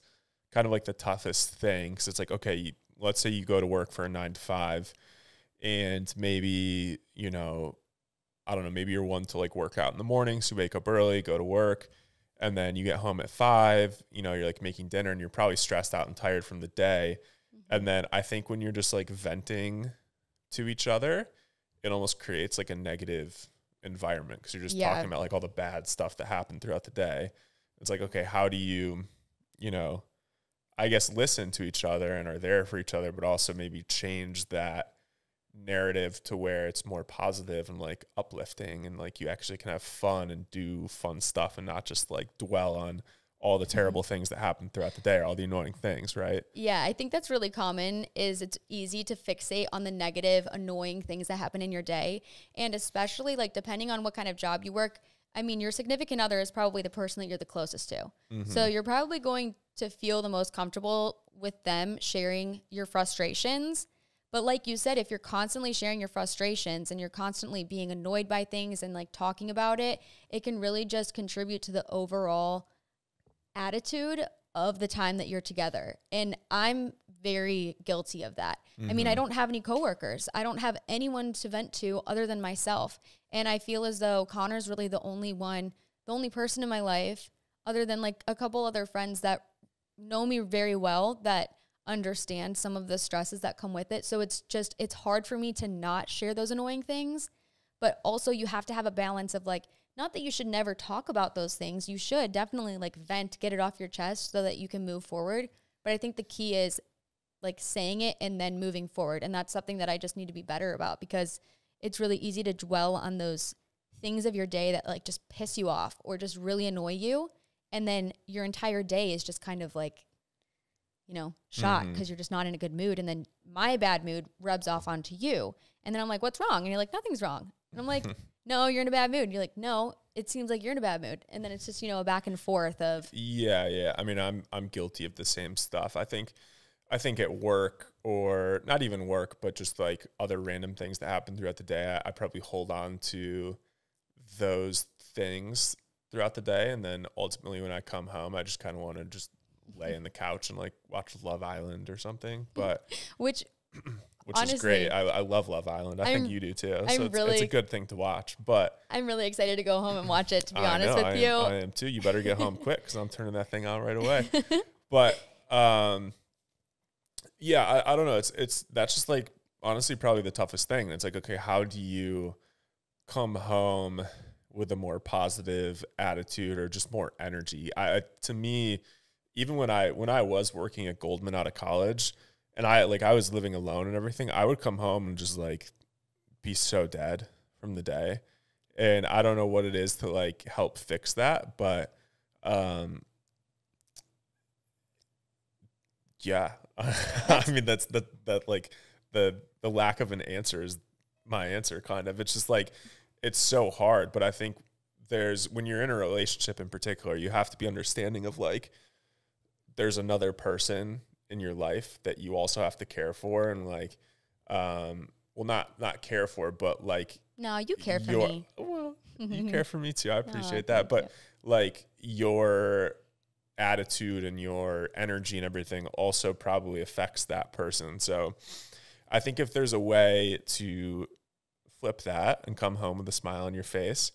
kind of like the toughest thing, because it's like, okay, let's say you go to work for a 9 to 5 and maybe, you know, I don't know, maybe you're one to like work out in the morning. So you wake up early, go to work, and then you get home at 5, you know, you're like making dinner and you're probably stressed out and tired from the day. And then I think when you're just like venting to each other, it almost creates like a negative environment, because you're just talking about like all the bad stuff that happened throughout the day. It's like, okay, how do you, you know, I guess listen to each other and are there for each other, but also maybe change that narrative to where it's more positive and like uplifting, and like you actually can have fun and do fun stuff and not just like dwell on all the terrible things that happen throughout the day, or all the annoying things, right? Yeah, I think that's really common. Is it's easy to fixate on the negative, annoying things that happen in your day. And especially like depending on what kind of job you work, I mean, your significant other is probably the person that you're the closest to. So you're probably going to feel the most comfortable with them sharing your frustrations. But like you said, if you're constantly sharing your frustrations and you're constantly being annoyed by things and like talking about it, it can really just contribute to the overall attitude of the time that you're together. And I'm very guilty of that. I mean, I don't have any coworkers. I don't have anyone to vent to other than myself. And I feel as though Connor's really the only person in my life, other than like a couple other friends that know me very well, that understand some of the stresses that come with it. So it's hard for me to not share those annoying things. But also you have to have a balance of like, not that you should never talk about those things. You should definitely like vent, get it off your chest so that you can move forward. But I think the key is like saying it and then moving forward. And that's something that I just need to be better about, because it's really easy to dwell on those things of your day that like just piss you off or just really annoy you. And then your entire day is just kind of like, you know, shot because you're just not in a good mood. And then my bad mood rubs off onto you. And then I'm like, what's wrong? And you're like, nothing's wrong. And I'm like, no, you're in a bad mood. And you're like, no, it seems like you're in a bad mood. And then it's just, you know, a back and forth of. Yeah. I mean, I'm guilty of the same stuff. I think at work, or not even work, but just like other random things that happen throughout the day, I probably hold on to those things throughout the day. And then ultimately when I come home, I just kind of want to just lay in the couch and like watch Love Island or something. But which honestly, is great. I love Love Island. I think you do too. So it's a good thing to watch. But I'm really excited to go home and watch it, to be honest with you. I am too. You better get home quick because I'm turning that thing on right away. But yeah, I don't know. That's just like honestly probably the toughest thing. It's like, okay, how do you come home with a more positive attitude or just more energy? To me, even when I was working at Goldman out of college and I was living alone and everything, I would come home and just like be so dead from the day. And I don't know what it is to like help fix that, but yeah. I mean, that's like the lack of an answer is my answer kind of. It's just like, it's so hard. But I think when you're in a relationship in particular, you have to be understanding of like, there's another person in your life that you also have to care for. And like, well, not care for, but like. No, you care for me. Well, you care for me too. I appreciate that. But like your attitude and your energy and everything also probably affects that person. So I think if there's a way to flip that and come home with a smile on your face,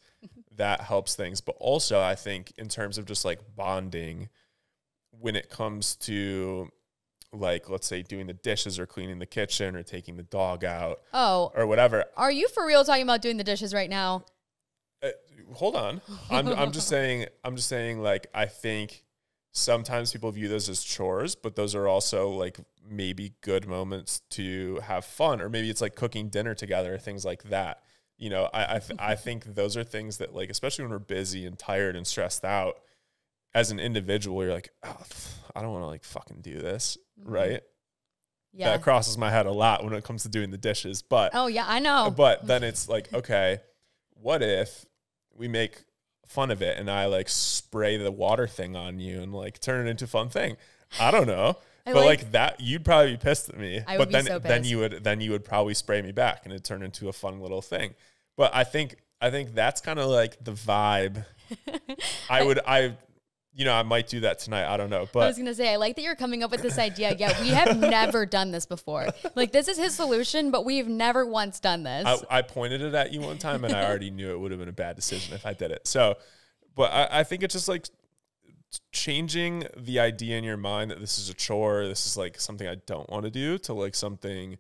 that helps things. But also I think in terms of just like bonding, when it comes to like, let's say doing the dishes or cleaning the kitchen or taking the dog out or whatever. Are you for real talking about doing the dishes right now? Hold on. I'm just saying like, I think sometimes people view those as chores, but those are also like maybe good moments to have fun, or maybe it's like cooking dinner together, things like that. You know, I think those are things that like, especially when we're busy and tired and stressed out as an individual, you're like, oh, I don't want to like fucking do this. Right. Yeah. That crosses my head a lot when it comes to doing the dishes, but oh yeah, I know. But then it's like, okay, what if we make fun of it and I like spray the water thing on you and like turn it into a fun thing? I don't know. But like that, you'd probably be pissed at me. I would be so pissed. then you would probably spray me back and it'd turn into a fun little thing. But I think that's kind of like the vibe. I might do that tonight. I don't know. But I was going to say, I like that you're coming up with this idea. Yeah, we have never done this before. Like, this is his solution, but we've never once done this. I pointed it at you one time, and I already knew it would have been a bad decision if I did it. So, but I think it's just like changing the idea in your mind that this is a chore, this is like something I don't want to do, to like something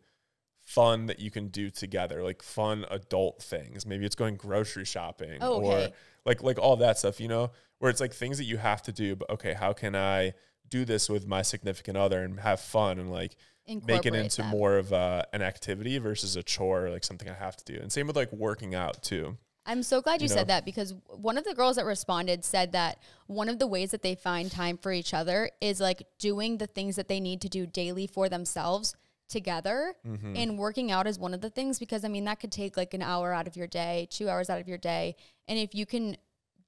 fun that you can do together, like fun adult things. Maybe it's going grocery shopping or like all that stuff, you know, where it's like things that you have to do, but okay, how can I do this with my significant other and have fun and like make it into more of an activity versus a chore, or like something I have to do. And same with like working out too. I'm so glad you said that, because one of the girls that responded said that one of the ways that they find time for each other is like doing the things that they need to do daily for themselves together. And working out is one of the things, because I mean, that could take like an hour out of your day, 2 hours out of your day. And if you can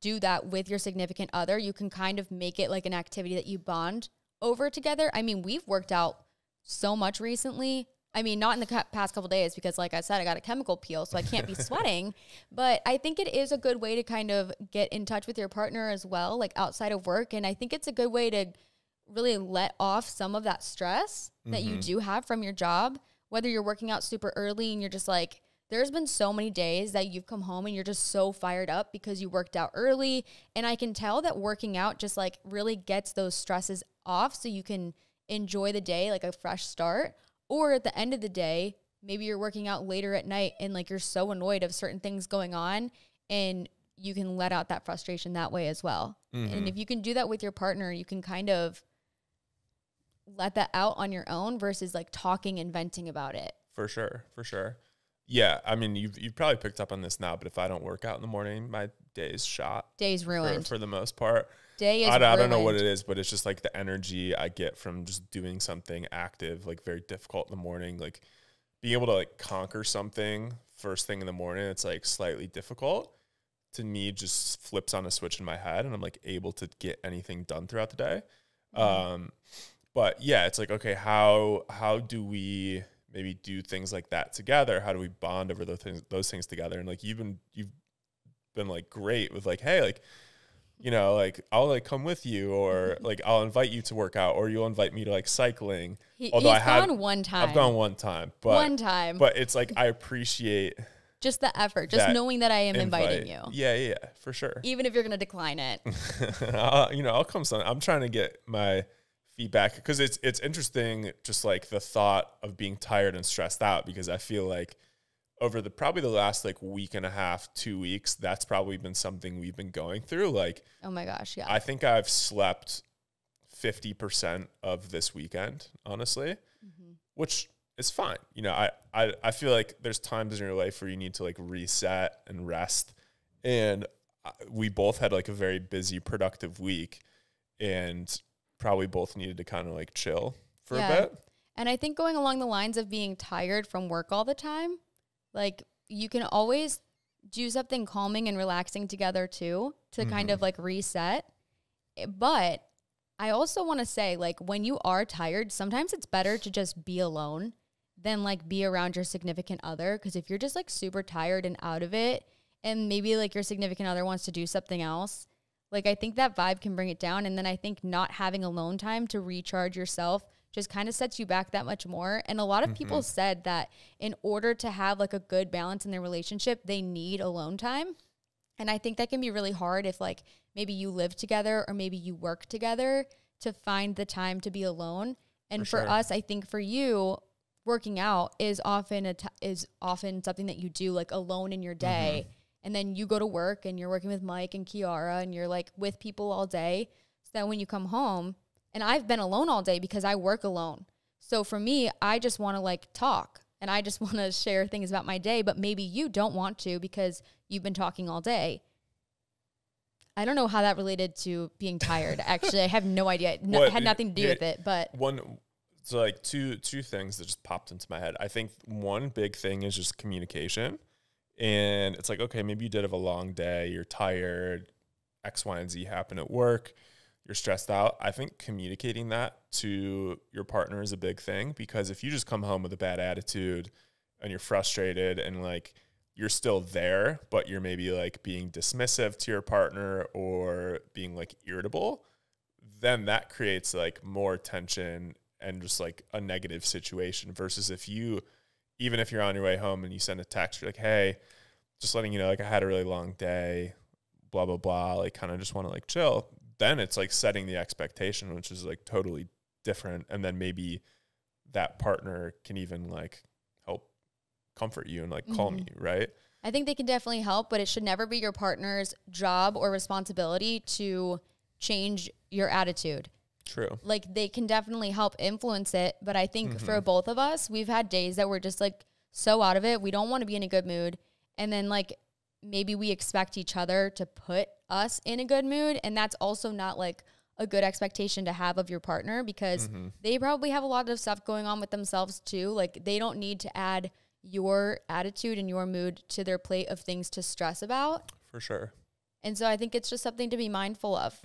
do that with your significant other, you can kind of make it like an activity that you bond over together. I mean, we've worked out so much recently. I mean, not in the past couple of days because, like I said, I got a chemical peel, so I can't be sweating. But I think it is a good way to kind of get in touch with your partner as well, like outside of work. And I think it's a good way to really let off some of that stress that you do have from your job, whether you're working out super early and you're just like, there's been so many days that you've come home and you're just so fired up because you worked out early. And I can tell that working out just like really gets those stresses off so you can enjoy the day like a fresh start. Or at the end of the day, maybe you're working out later at night and like you're so annoyed of certain things going on and you can let out that frustration that way as well. And if you can do that with your partner, you can kind of let that out on your own versus like talking and venting about it. For sure. Yeah, I mean, you've probably picked up on this now, but if I don't work out in the morning, my day's shot. Day's ruined. For the most part. I don't know what it is, but it's just like the energy I get from just doing something active, like very difficult in the morning, like being able to like conquer something first thing in the morning. It's like slightly difficult to me, just flips on a switch in my head and I'm like able to get anything done throughout the day. But yeah, it's like, okay, how do we maybe do things like that together? How do we bond over those things together? And like, you've been like great with like, hey, like, you know, like I'll like come with you or like I'll invite you to work out or you'll invite me to like cycling. Although I've gone one time, but it's like, I appreciate just the effort, just knowing that I am inviting you. Yeah, for sure. Even if you're going to decline it. I'll come some. I'm trying to get my feedback because it's interesting, just like the thought of being tired and stressed out, because I feel like over probably the last like week and a half, 2 weeks, that's probably been something we've been going through. Like, oh my gosh, yeah. I think I've slept 50% of this weekend, honestly, which is fine. You know, I feel like there's times in your life where you need to like reset and rest. And we both had like a very busy, productive week and probably both needed to kind of like chill for a bit. And I think going along the lines of being tired from work all the time, like you can always do something calming and relaxing together too, to kind of like reset. But I also want to say, like, when you are tired, sometimes it's better to just be alone than like be around your significant other. Because if you're just like super tired and out of it, and maybe like your significant other wants to do something else, like I think that vibe can bring it down. And then I think not having alone time to recharge yourself just kind of sets you back that much more. And a lot of people said that in order to have like a good balance in their relationship, they need alone time. And I think that can be really hard if like maybe you live together or maybe you work together to find the time to be alone. And for us, I think for you, working out is often something that you do like alone in your day. And then you go to work and you're working with Mike and Kiara and you're like with people all day. So that when you come home, and I've been alone all day because I work alone. So for me, I just want to like talk and I just want to share things about my day, but maybe you don't want to because you've been talking all day. I don't know how that related to being tired. Actually, I have no idea. It had nothing to do with it, but so like two things that just popped into my head. I think one big thing is just communication. And it's like, okay, maybe you did have a long day, you're tired, X, Y, and Z happen at work, you're stressed out. I think communicating that to your partner is a big thing, because if you just come home with a bad attitude and you're frustrated and like you're still there, but you're maybe like being dismissive to your partner or being like irritable, then that creates like more tension and just like a negative situation versus even if you're on your way home and you send a text, you're like, hey, just letting you know, like I had a really long day, blah, blah, blah, like kind of just want to like chill. Then it's like setting the expectation, which is like totally different. And then maybe that partner can even like help comfort you and like calm you, right? I think they can definitely help, but it should never be your partner's job or responsibility to change your attitude. True. Like they can definitely help influence it. But I think for both of us, we've had days that we're just like so out of it. We don't want to be in a good mood. And then like maybe we expect each other to put us in a good mood. And that's also not like a good expectation to have of your partner, because they probably have a lot of stuff going on with themselves too. Like they don't need to add your attitude and your mood to their plate of things to stress about. For sure. And so I think it's just something to be mindful of.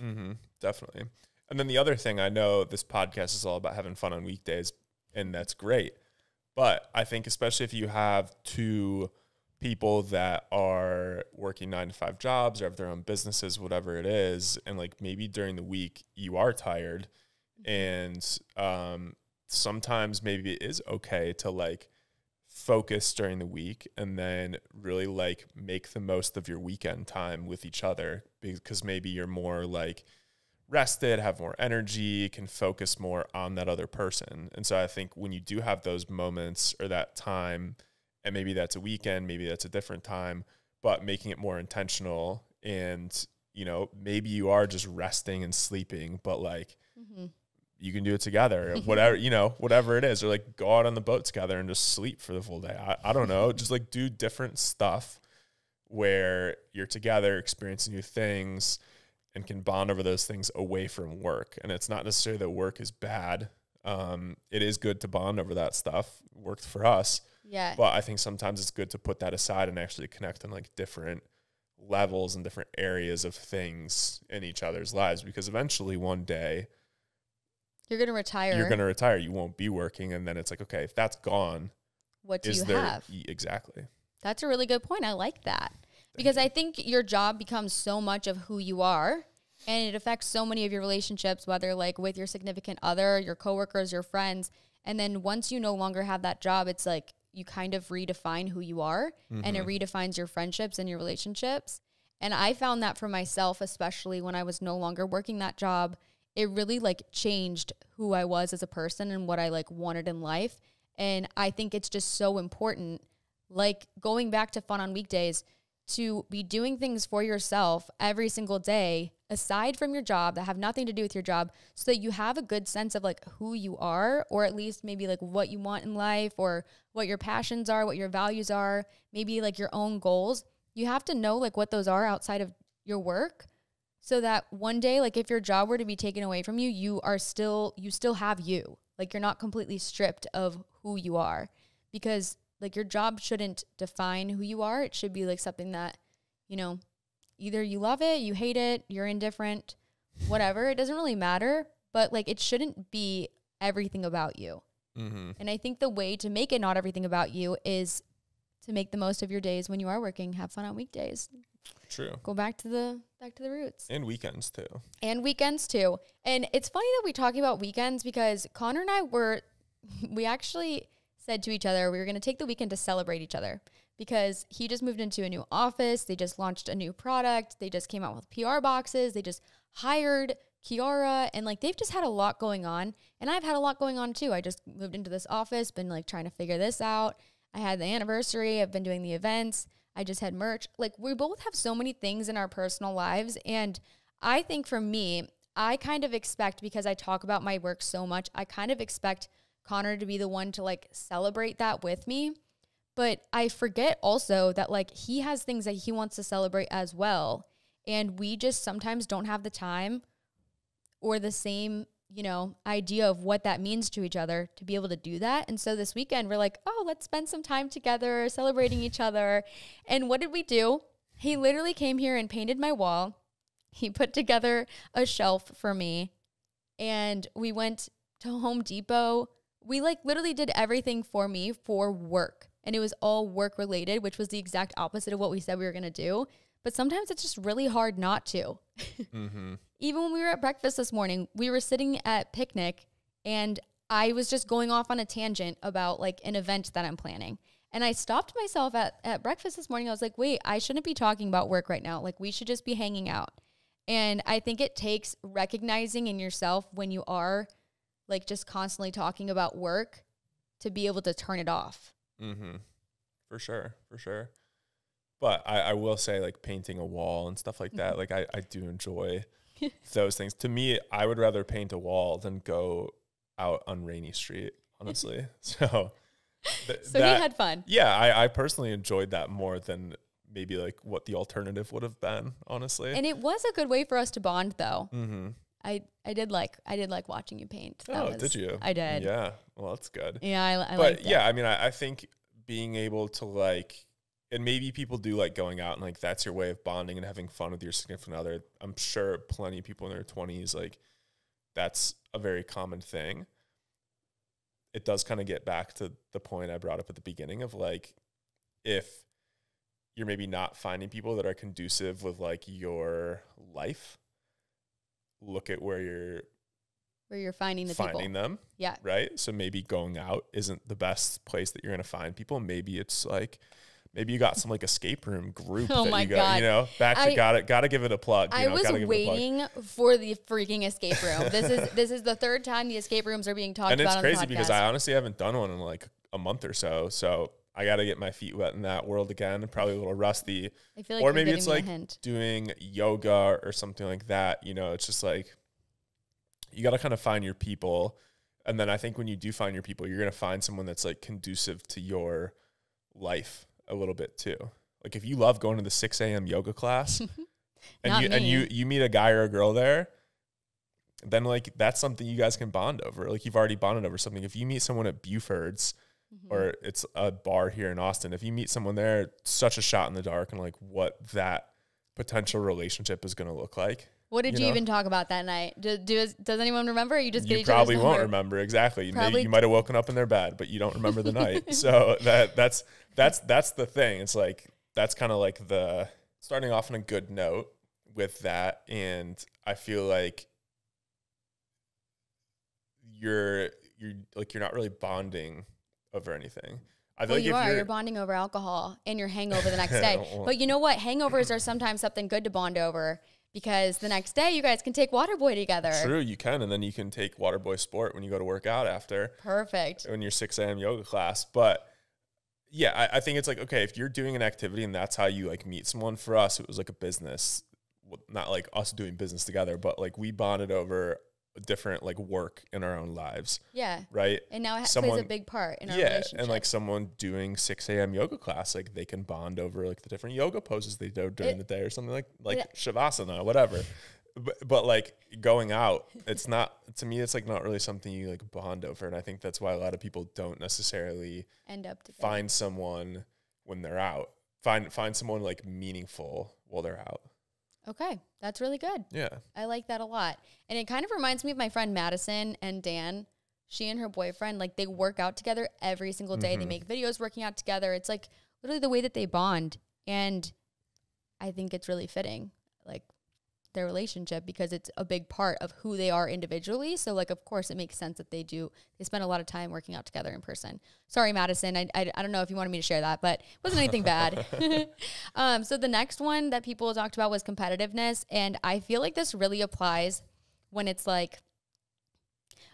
Definitely. And then the other thing, I know this podcast is all about having fun on weekdays, and that's great. But I think especially if you have two people that are working 9-to-5 jobs or have their own businesses, whatever it is, and like maybe during the week you are tired, and sometimes maybe it is okay to like focus during the week and then really like make the most of your weekend time with each other, because maybe you're more like rested, have more energy, can focus more on that other person. And so I think when you do have those moments or that time, and maybe that's a weekend, maybe that's a different time, but making it more intentional, and, you know, maybe you are just resting and sleeping, but like you can do it together, whatever, you know, whatever it is, or like go out on the boat together and just sleep for the full day. I don't know, just like do different stuff where you're together experiencing new things and can bond over those things away from work. And it's not necessarily that work is bad. It is good to bond over that stuff. It worked for us. Yeah. But I think sometimes it's good to put that aside and actually connect on like different levels and different areas of things in each other's lives, because eventually one day you're going to retire. You're going to retire. You won't be working. And then it's like, okay, if that's gone, what do you have? Exactly. That's a really good point. I like that. Because I think your job becomes so much of who you are, and it affects so many of your relationships, whether like with your significant other, your coworkers, your friends. And then once you no longer have that job, it's like you kind of redefine who you are, and it redefines your friendships and your relationships. And I found that for myself, especially when I was no longer working that job, it really like changed who I was as a person and what I like wanted in life. And I think it's just so important, like going back to fun on weekdays, to be doing things for yourself every single day, aside from your job, that have nothing to do with your job, so that you have a good sense of like who you are, or at least maybe like what you want in life, or what your passions are, what your values are, maybe like your own goals. You have to know like what those are outside of your work, so that one day, like if your job were to be taken away from you, you still have you. Like you're not completely stripped of who you are, because like your job shouldn't define who you are. It should be like something that, you know, either you love it, you hate it, you're indifferent, whatever. It doesn't really matter, but like it shouldn't be everything about you. And I think the way to make it not everything about you is to make the most of your days when you are working. Have fun on weekdays. True. Go back to the roots. And weekends too. And it's funny that we're talking about weekends, because Connor and I we actually said to each other we were going to take the weekend to celebrate each other, because he just moved into a new office. They just launched a new product. They just came out with PR boxes. They just hired Kiara, and like they've just had a lot going on, and I've had a lot going on too. I just moved into this office, been like trying to figure this out. I had the anniversary. I've been doing the events. I just had merch. Like we both have so many things in our personal lives. And I think for me, I kind of expect, because I talk about my work so much, I kind of expect Connor to be the one to like celebrate that with me. But I forget also that like he has things that he wants to celebrate as well. And we just sometimes don't have the time or the same, you know, idea of what that means to each other to be able to do that. And so this weekend we're like, oh, let's spend some time together celebrating each other. And what did we do? He literally came here and painted my wall. He put together a shelf for me, and we went to Home Depot. We like literally did everything for me for work, and it was all work related, which was the exact opposite of what we said we were going to do. But sometimes it's just really hard not to. Even when we were at breakfast this morning, we were sitting at picnic, and I was just going off on a tangent about like an event that I'm planning. And I stopped myself at breakfast this morning. I was like, wait, I shouldn't be talking about work right now. Like we should just be hanging out. And I think it takes recognizing in yourself when you are like just constantly talking about work to be able to turn it off. For sure. But I will say, like painting a wall and stuff like that, like I do enjoy those things. To me, I would rather paint a wall than go out on Rainy Street, honestly. So he had fun. Yeah, I personally enjoyed that more than maybe like what the alternative would have been, honestly. And it was a good way for us to bond, though. I did like watching you paint. Did you? I did. Yeah. Well, that's good. Yeah, I but liked it. Yeah, I mean, I think being able to like and maybe people do like going out and like that's your way of bonding and having fun with your significant other. I'm sure plenty of people in their 20s, like that's a very common thing. It does kind of get back to the point I brought up at the beginning of like, if you're maybe not finding people that are conducive with like your life, look at where you're finding them. Yeah. Right. So maybe going out isn't the best place that you're going to find people. Maybe it's like, maybe you got some like escape room group oh that my you got, God. you know, gotta give it a plug. I was waiting for the freaking escape room. This is the third time the escape rooms are being talked about on the podcast. And it's crazy because I honestly haven't done one in like a month or so. So I got to get my feet wet in that world again. Probably a little rusty. I feel like or maybe it's like doing yoga or something like that. You know, it's just like, you got to kind of find your people. And then I think when you do find your people, you're going to find someone that's like conducive to your life a little bit too. Like if you love going to the 6 a.m. yoga class and you meet a guy or a girl there, then like that's something you guys can bond over. Like you've already bonded over something. If you meet someone at Buford's or it's a bar here in Austin, if you meet someone there, such a shot in the dark and like what that potential relationship is going to look like. What did you even talk about that night? Does anyone remember? Or you just get you probably won't remember exactly. You might have woken up in their bed, but you don't remember the night. So that's the thing. It's like that's kind of like the starting off on a good note with that, and I feel like you're not really bonding over anything. I feel like you're bonding over alcohol and your hangover the next day. But you know what? Hangovers are sometimes something good to bond over. Because the next day, you guys can take Waterboy together. True, you can. And then you can take Waterboy Sport when you go to work out after. Perfect. In your 6 a.m. yoga class. But yeah, I think it's like, okay, if you're doing an activity and that's how you like meet someone, for us, it was like a business. Not like us doing business together, but like we bonded over different like work in our own lives. Yeah. Right. And now it plays a big part in our relationship. And like someone doing 6 a.m. yoga class, like they can bond over like the different yoga poses they do during the day or something like Shavasana, whatever. But like going out, it's not, to me, it's like not really something you like bond over. And I think that's why a lot of people don't necessarily end up together. Find someone when they're out, find someone like meaningful while they're out. Okay, that's really good. Yeah. I like that a lot. And it kind of reminds me of my friend Madison and Dan. She and her boyfriend, like they work out together every single day. They make videos working out together. It's like literally the way that they bond. And I think it's really fitting, like their relationship, because it's a big part of who they are individually. So like, of course it makes sense that they spend a lot of time working out together in person. Sorry, Madison. I don't know if you wanted me to share that, but it wasn't anything bad. So the next one that people talked about was competitiveness. And I feel like this really applies when it's like,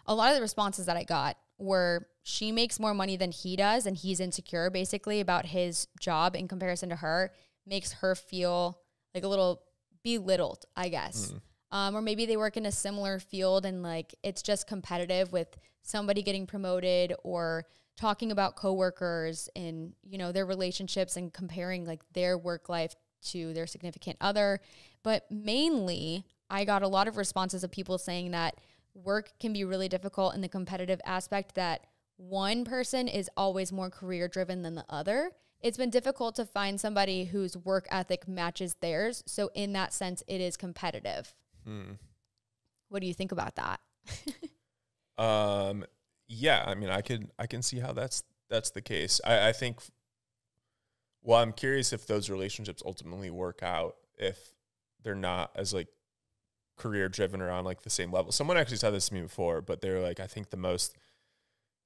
a lot of the responses that I got were she makes more money than he does and he's insecure basically about his job in comparison to her, makes her feel like a little belittled, I guess. Or maybe they work in a similar field and like it's just competitive with somebody getting promoted or talking about coworkers and, you know, their relationships and comparing like their work life to their significant other. But mainly I got a lot of responses of people saying that work can be really difficult in the competitive aspect, that one person is always more career driven than the other. It's been difficult to find somebody whose work ethic matches theirs. So in that sense, it is competitive. What do you think about that? Yeah, I mean, I can see how that's the case. I think, well, I'm curious if those relationships ultimately work out if they're not as like career driven or on like the same level. Someone actually said this to me before, but they're like, I think the most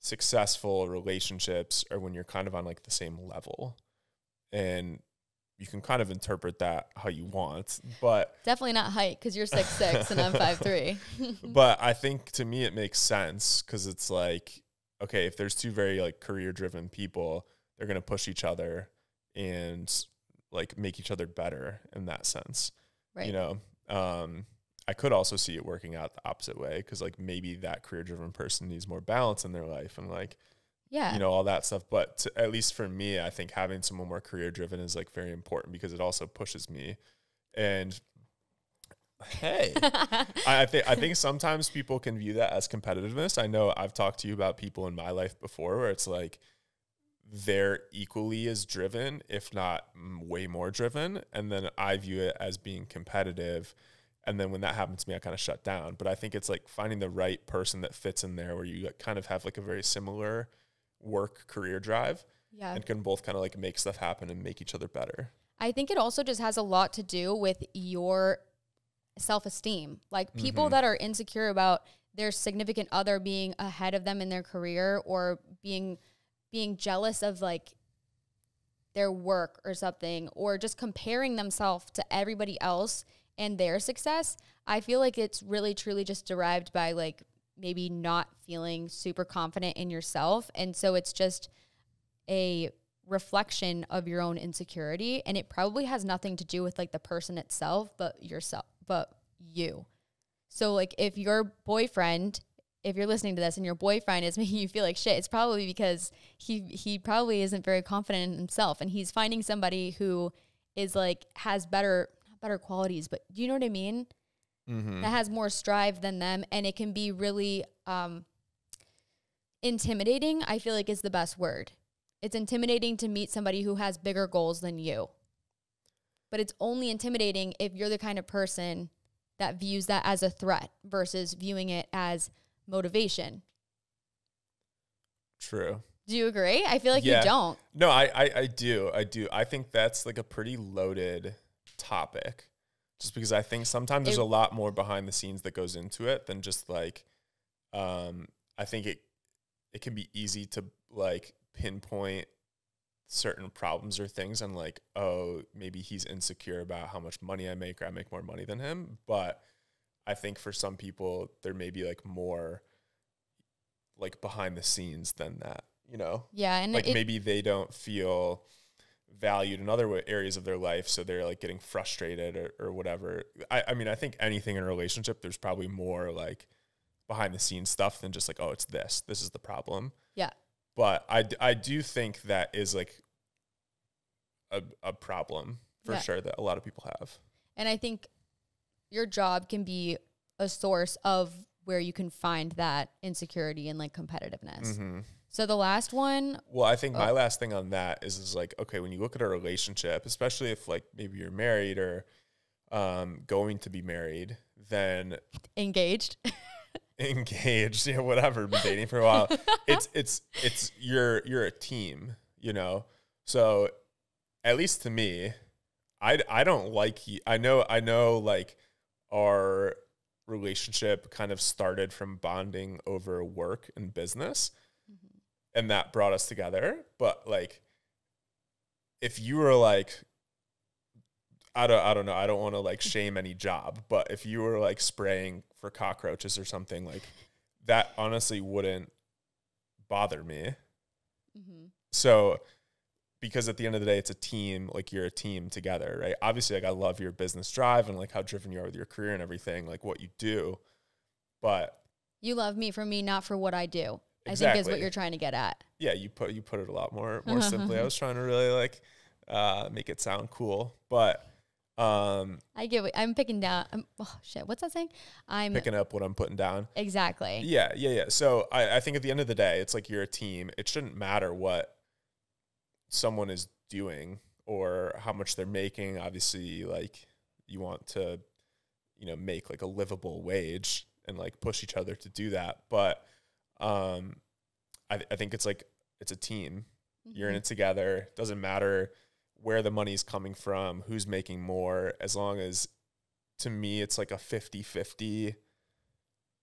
successful relationships are when you're kind of on like the same level, and you can kind of interpret that how you want, but definitely not height, because you're 6'6" and I'm 5'3". But I think to me it makes sense, because it's like, okay, if there's two very like career driven people, they're going to push each other and like make each other better in that sense. Right. You know, I could also see it working out the opposite way, because like maybe that career driven person needs more balance in their life and like, you know, all that stuff. But at least for me, I think having someone more career driven is like very important, because it also pushes me. And hey, I think sometimes people can view that as competitiveness. I know I've talked to you about people in my life before where it's like they're equally as driven, if not way more driven. And then I view it as being competitive. And then when that happens to me, I kind of shut down. But I think it's like finding the right person that fits in there where you kind of have like a very similar work career drive. Yeah. And can both kind of like make stuff happen and make each other better. I think it also just has a lot to do with your self-esteem. Like people that are insecure about their significant other being ahead of them in their career or being jealous of like their work or something, or just comparing themselves to everybody else and their success. I feel like it's really truly just derived by like maybe not feeling super confident in yourself. And so it's just a reflection of your own insecurity, and it probably has nothing to do with like the person itself, but yourself, but you. So like if your boyfriend, if you're listening to this and your boyfriend is making you feel like shit, it's probably because he probably isn't very confident in himself, and he's finding somebody who is like has better qualities, but do you know what I mean? That has more strive than them, and it can be really intimidating. I feel like is the best word. It's intimidating to meet somebody who has bigger goals than you. But it's only intimidating if you're the kind of person that views that as a threat versus viewing it as motivation. True. Do you agree? I feel like you don't. No, I do. I think that's like a pretty loaded topic, just because I think sometimes there's a lot more behind the scenes that goes into it than just like, I think it can be easy to like pinpoint certain problems or things and like, oh, maybe he's insecure about how much money I make or I make more money than him. But I think for some people there may be like more like behind the scenes than that, you know? Yeah. And like maybe they don't feel valued in other areas of their life, so they're like getting frustrated or whatever. I mean, I think anything in a relationship, there's probably more like behind the scenes stuff than just like, oh, it's this is the problem. Yeah. But I do think that is like a problem for sure that a lot of people have. And I think your job can be a source of where you can find that insecurity and like competitiveness. So the last one. Well, I think my last thing on that is like, okay, when you look at a relationship, especially if like maybe you're married or going to be married, then engaged, yeah, whatever, been dating for a while. It's you're a team, you know? So at least to me, I don't like, I know like our relationship kind of started from bonding over work and business, and that brought us together. But like, if you were like, I don't know, I don't want to like shame any job, but if you were like spraying for cockroaches or something, like that honestly wouldn't bother me. So, because at the end of the day, it's a team, like you're a team together, right? Obviously, like I love your business drive and like how driven you are with your career and everything, like what you do, but you love me for me, not for what I do. Exactly. I think is what you're trying to get at. Yeah, you put it a lot more simply. I was trying to really like make it sound cool, but I get what I'm picking down. Oh shit, what's that saying? I'm picking up what I'm putting down. Exactly. Yeah. So I think at the end of the day, it's like you're a team. It shouldn't matter what someone is doing or how much they're making. Obviously, like you want to, you know, make like a livable wage and like push each other to do that. But I think it's like, it's a team. You're in it together. Doesn't matter where the money's coming from, who's making more, as long as, to me, it's like a 50-50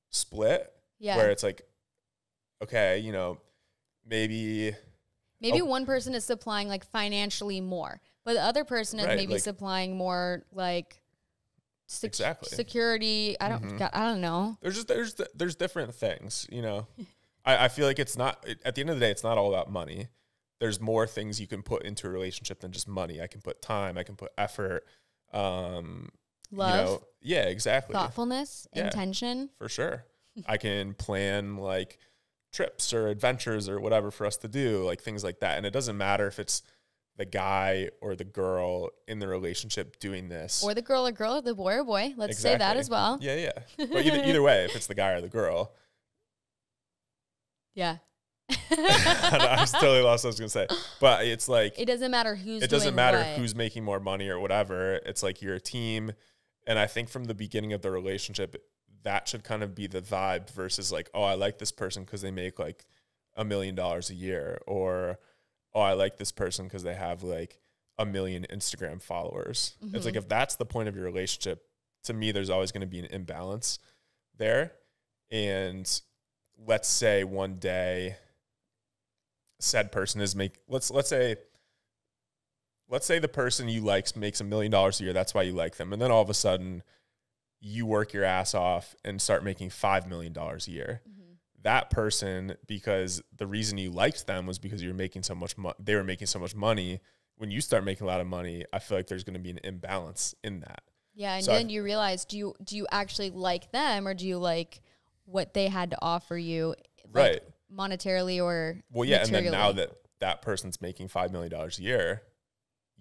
split. Yeah. Where it's like, okay, you know, maybe one person is supplying like financially more, but the other person is maybe like, supplying more like security. I don't know. There's different things, you know. I feel like it's not, at the end of the day, it's not all about money. There's more things you can put into a relationship than just money. I can put time, I can put effort, love, you know, yeah, exactly. Thoughtfulness, intention. For sure. I can plan like trips or adventures or whatever for us to do, like things like that. And it doesn't matter if it's the guy or the girl in the relationship doing this. Or the girl or girl, the boy or boy. Let's say that as well. Yeah. But either way, if it's the guy or the girl. Yeah. I was totally lost what I was going to say. But it's like, it doesn't matter who's it doesn't doing matter what. who's making more money or whatever. It's like you're a team. And I think from the beginning of the relationship, that should kind of be the vibe versus like, oh, I like this person because they make like $1 million a year, or, oh, I like this person because they have like 1 million Instagram followers. Mm-hmm. It's like, if that's the point of your relationship, to me, there's always going to be an imbalance there. And let's say one day said person is let's say the person you like makes $1 million a year. That's why you like them. And then all of a sudden you work your ass off and start making $5 million a year. Mm-hmm. That person, because the reason you liked them was because you're making so much they were making so much money. When you start making a lot of money, I feel like there's going to be an imbalance in that. Yeah. And so then you realize, do you actually like them, or do you like what they had to offer you, like, right, monetarily or materially? And then now that person's making $5 million a year,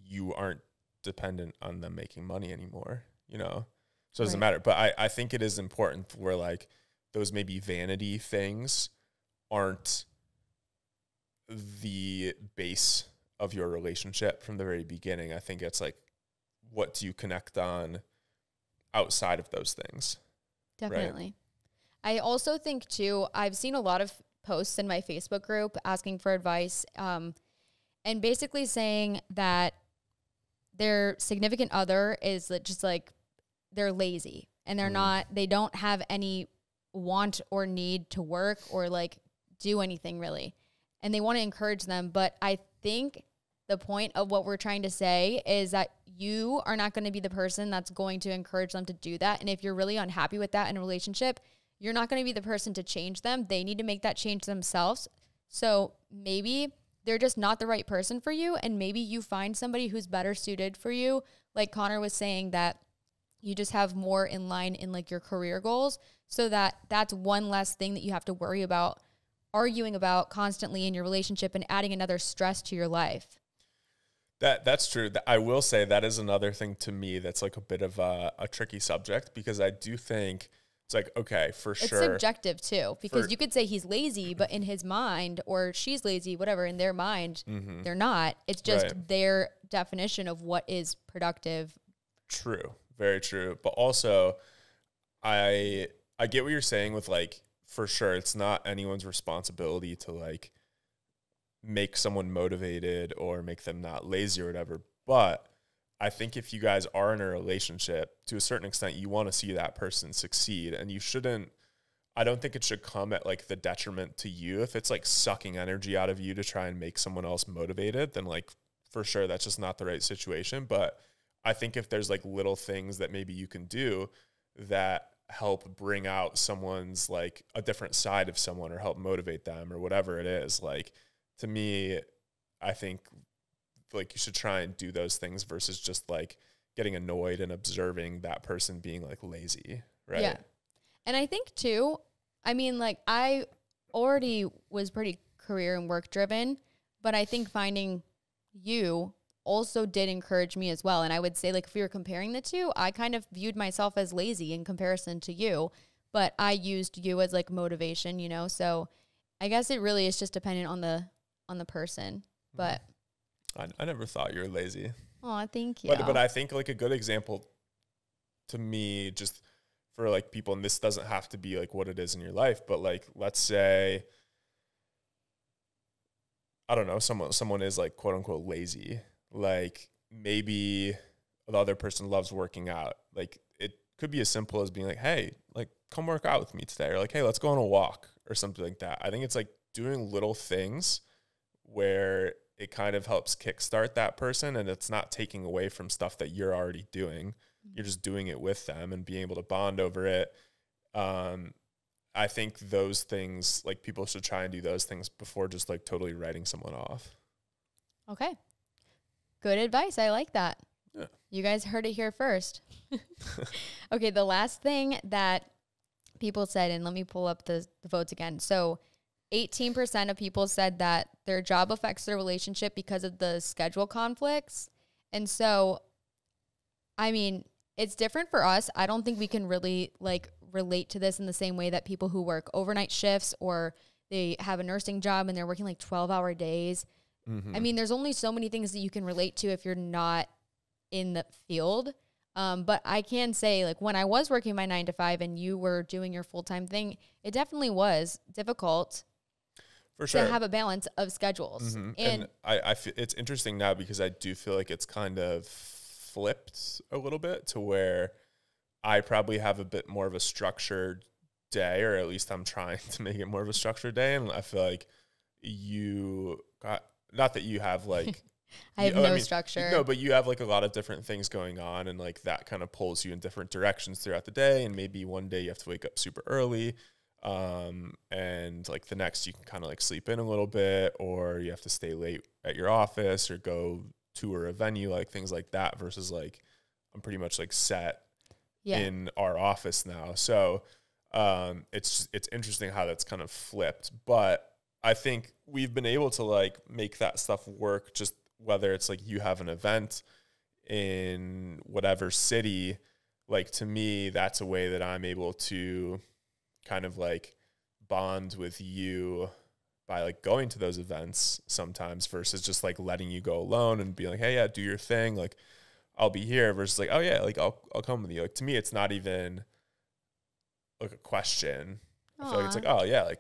you aren't dependent on them making money anymore, you know? So it doesn't matter. But I think it is important where like those maybe vanity things aren't the base of your relationship from the very beginning. I think it's like, what do you connect on outside of those things? Definitely. Right? I also think too, I've seen a lot of posts in my Facebook group asking for advice, and basically saying that their significant other is just like, they're lazy and they don't have any want or need to work or like do anything really. And they want to encourage them. But I think the point of what we're trying to say is that you are not going to be the person that's going to encourage them to do that. And if you're really unhappy with that in a relationship, you're not going to be the person to change them. They need to make that change themselves. So maybe they're just not the right person for you. And maybe you find somebody who's better suited for you. Like Connor was saying, that you just have more in line in like your career goals, so that's one less thing that you have to worry about arguing about constantly in your relationship and adding another stress to your life. That's true. I will say that is another thing to me that's like a bit of a tricky subject, because I do think it's like, okay, for sure. It's subjective too, because you could say he's lazy, but in his mind, or she's lazy, whatever, in their mind, they're not. It's just their definition of what is productive. True. Very true. But also, I get what you're saying with like, for sure, it's not anyone's responsibility to like make someone motivated or make them not lazy or whatever. But I think if you guys are in a relationship, to a certain extent, you want to see that person succeed, and you shouldn't, I don't think it should come at like the detriment to you. If it's like sucking energy out of you to try and make someone else motivated, then like for sure, that's just not the right situation. But I think if there's like little things that maybe you can do that help bring out someone's like a different side of someone, or help motivate them, or whatever it is, like, to me, I think like you should try and do those things versus just like getting annoyed and observing that person being like lazy. Right. Yeah. And I think too, I mean, like I already was pretty career and work driven, but I think finding you also did encourage me as well. And I would say, like, if we were comparing the two, I kind of viewed myself as lazy in comparison to you, but I used you as like motivation, you know? So I guess it really is just dependent on the person, but I never thought you were lazy. Oh, thank you. But I think like a good example to me, just for like people, and this doesn't have to be like what it is in your life, but like, let's say, I don't know, someone is like quote unquote lazy. Like maybe the other person loves working out. Like it could be as simple as being like, hey, like come work out with me today, or like, hey, let's go on a walk or something like that. I think it's like doing little things where it kind of helps kickstart that person, and it's not taking away from stuff that you're already doing. You're just doing it with them and being able to bond over it. I think those things, like people should try and do those things before just like totally writing someone off. Okay. Good advice. I like that. Yeah. You guys heard it here first. Okay. The last thing that people said, and let me pull up the votes again. So 18% of people said that their job affects their relationship because of the schedule conflicts. And so, I mean, it's different for us. I don't think we can really like relate to this in the same way that people who work overnight shifts or they have a nursing job and they're working like 12-hour days. Mm-hmm. I mean, there's only so many things that you can relate to if you're not in the field. But I can say, like, when I was working my 9 to 5 and you were doing your full-time thing, it definitely was difficult for sure to have a balance of schedules. Mm-hmm. And I feel it's interesting now because I do feel like it's kind of flipped a little bit to where I probably have a bit more of a structured day, or at least I'm trying to make it more of a structured day. And I feel like you got, not that you have like, I have no structure. No, but you have like a lot of different things going on, and like that kind of pulls you in different directions throughout the day. And maybe one day you have to wake up super early. And like the next you can kind of like sleep in a little bit, or you have to stay late at your office or go tour a venue, like things like that, versus like I'm pretty much like set in our office now. So it's interesting how that's kind of flipped, but I think we've been able to like make that stuff work, just whether it's like you have an event in whatever city. Like to me, that's a way that I'm able to kind of like bond with you by like going to those events sometimes, versus just like letting you go alone and be like, hey, yeah, do your thing. Like I'll be here, versus like, oh yeah, like I'll come with you. Like to me, it's not even like a question. Aww. I feel like it's like, oh yeah, like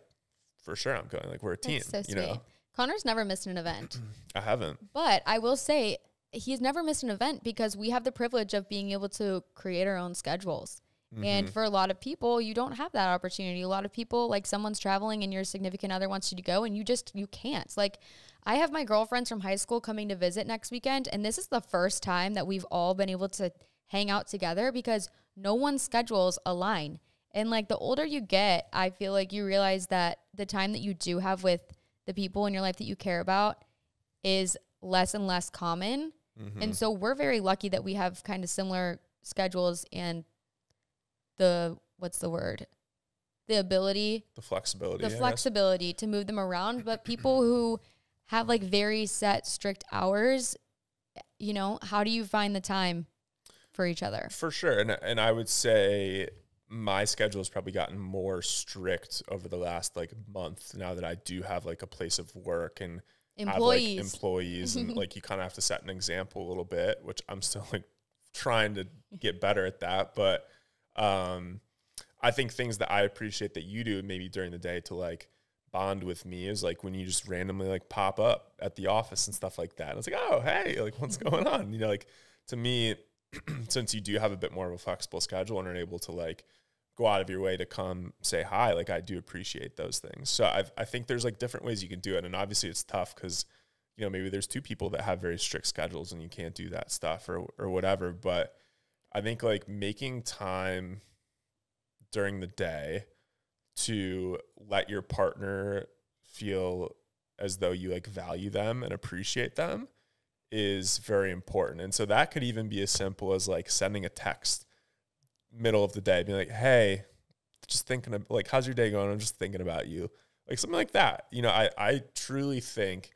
for sure I'm going. Like we're a team. That's so sweet. You know? Connor's never missed an event. I haven't. But I will say he's never missed an event because we have the privilege of being able to create our own schedules. Mm-hmm. And for a lot of people, you don't have that opportunity. A lot of people, like someone's traveling and your significant other wants you to go and you can't. Like I have my girlfriends from high school coming to visit next weekend. And this is the first time that we've all been able to hang out together because no one's schedules align. And like the older you get, I feel like you realize that the time that you do have with the people in your life that you care about is less and less common. Mm-hmm. And so we're very lucky that we have kind of similar schedules and the flexibility to move them around. But people who have like very set, strict hours, you know, how do you find the time for each other? For sure. And I would say my schedule has probably gotten more strict over the last like month now that I do have like a place of work and employees, have, like, employees and like you kind of have to set an example a little bit, which I'm still like trying to get better at that. But I think things that I appreciate that you do maybe during the day to like bond with me is like when you just randomly like pop up at the office and stuff like that. And it's like, oh, hey, like what's going on? You know, like to me, since you do have a bit more of a flexible schedule and are able to like go out of your way to come say hi, like I do appreciate those things. So I think there's like different ways you can do it. And obviously it's tough because, you know, maybe there's two people that have very strict schedules and you can't do that stuff or whatever. But I think like making time during the day to let your partner feel as though you like value them and appreciate them is very important. And so that could even be as simple as like sending a text middle of the day, being like, hey, just thinking of like, how's your day going? I'm just thinking about you. Like something like that. You know, I truly think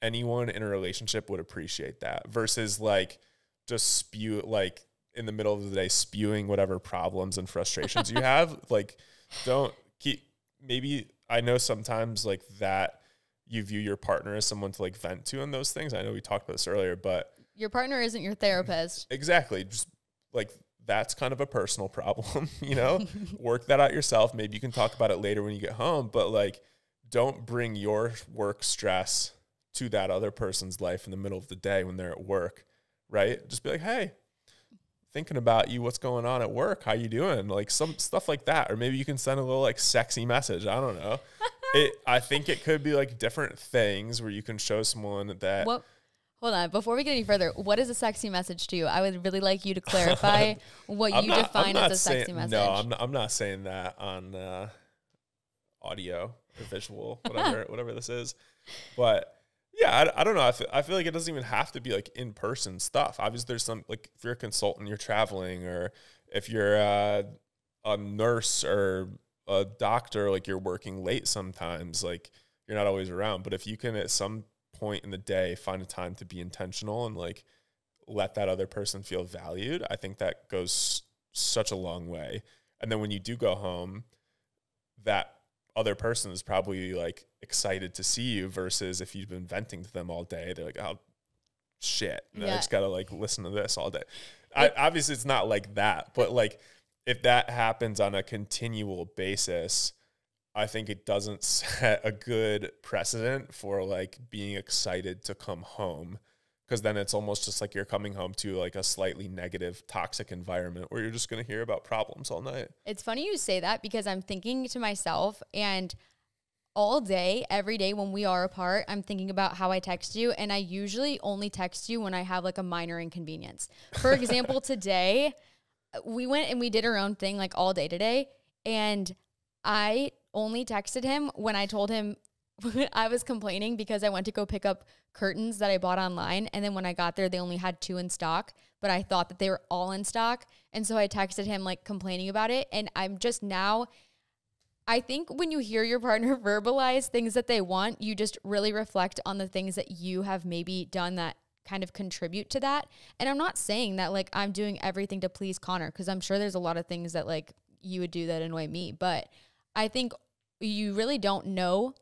anyone in a relationship would appreciate that versus like just spew like in the middle of the day spewing whatever problems and frustrations you have. Like don't keep, maybe I know sometimes like that you view your partner as someone to like vent to in those things. I know we talked about this earlier, but your partner isn't your therapist. Exactly. Just like that's kind of a personal problem, you know, work that out yourself. Maybe you can talk about it later when you get home, but like, don't bring your work stress to that other person's life in the middle of the day when they're at work, right? Just be like, hey, thinking about you, what's going on at work? How you doing? Like some stuff like that. Or maybe you can send a little like sexy message. I don't know. I think it could be like different things where you can show someone that. What? Hold on. Before we get any further, what is a sexy message to you? I would really like you to clarify what you define as a sexy message. No, I'm not saying that on audio or visual, whatever this is. But yeah, I don't know. I feel like it doesn't even have to be like in-person stuff. Obviously, there's some, like if you're a consultant, you're traveling, or if you're a nurse or a doctor, like you're working late sometimes, like you're not always around. But if you can at some point in the day find a time to be intentional and like let that other person feel valued, I think that goes such a long way. And then when you do go home, that other person is probably like excited to see you versus if you've been venting to them all day, they're like, oh shit, I just gotta like listen to this all day. Obviously it's not like that, but like if that happens on a continual basis, I think it doesn't set a good precedent for like being excited to come home, because then it's almost just like you're coming home to like a slightly negative, toxic environment where you're just going to hear about problems all night. It's funny you say that, because I'm thinking to myself, and all day, every day when we are apart, I'm thinking about how I text you, and I usually only text you when I have like a minor inconvenience. For example, today, we went and we did our own thing like all day today, and I only texted him when I told him I was complaining because I went to go pick up curtains that I bought online. And then when I got there, they only had 2 in stock, but I thought that they were all in stock. And so I texted him like complaining about it. And I'm just now, I think when you hear your partner verbalize things that they want, you just really reflect on the things that you have maybe done that kind of contribute to that. And I'm not saying that like I'm doing everything to please Connor, because I'm sure there's a lot of things that like you would do that annoy me. But I think you really don't know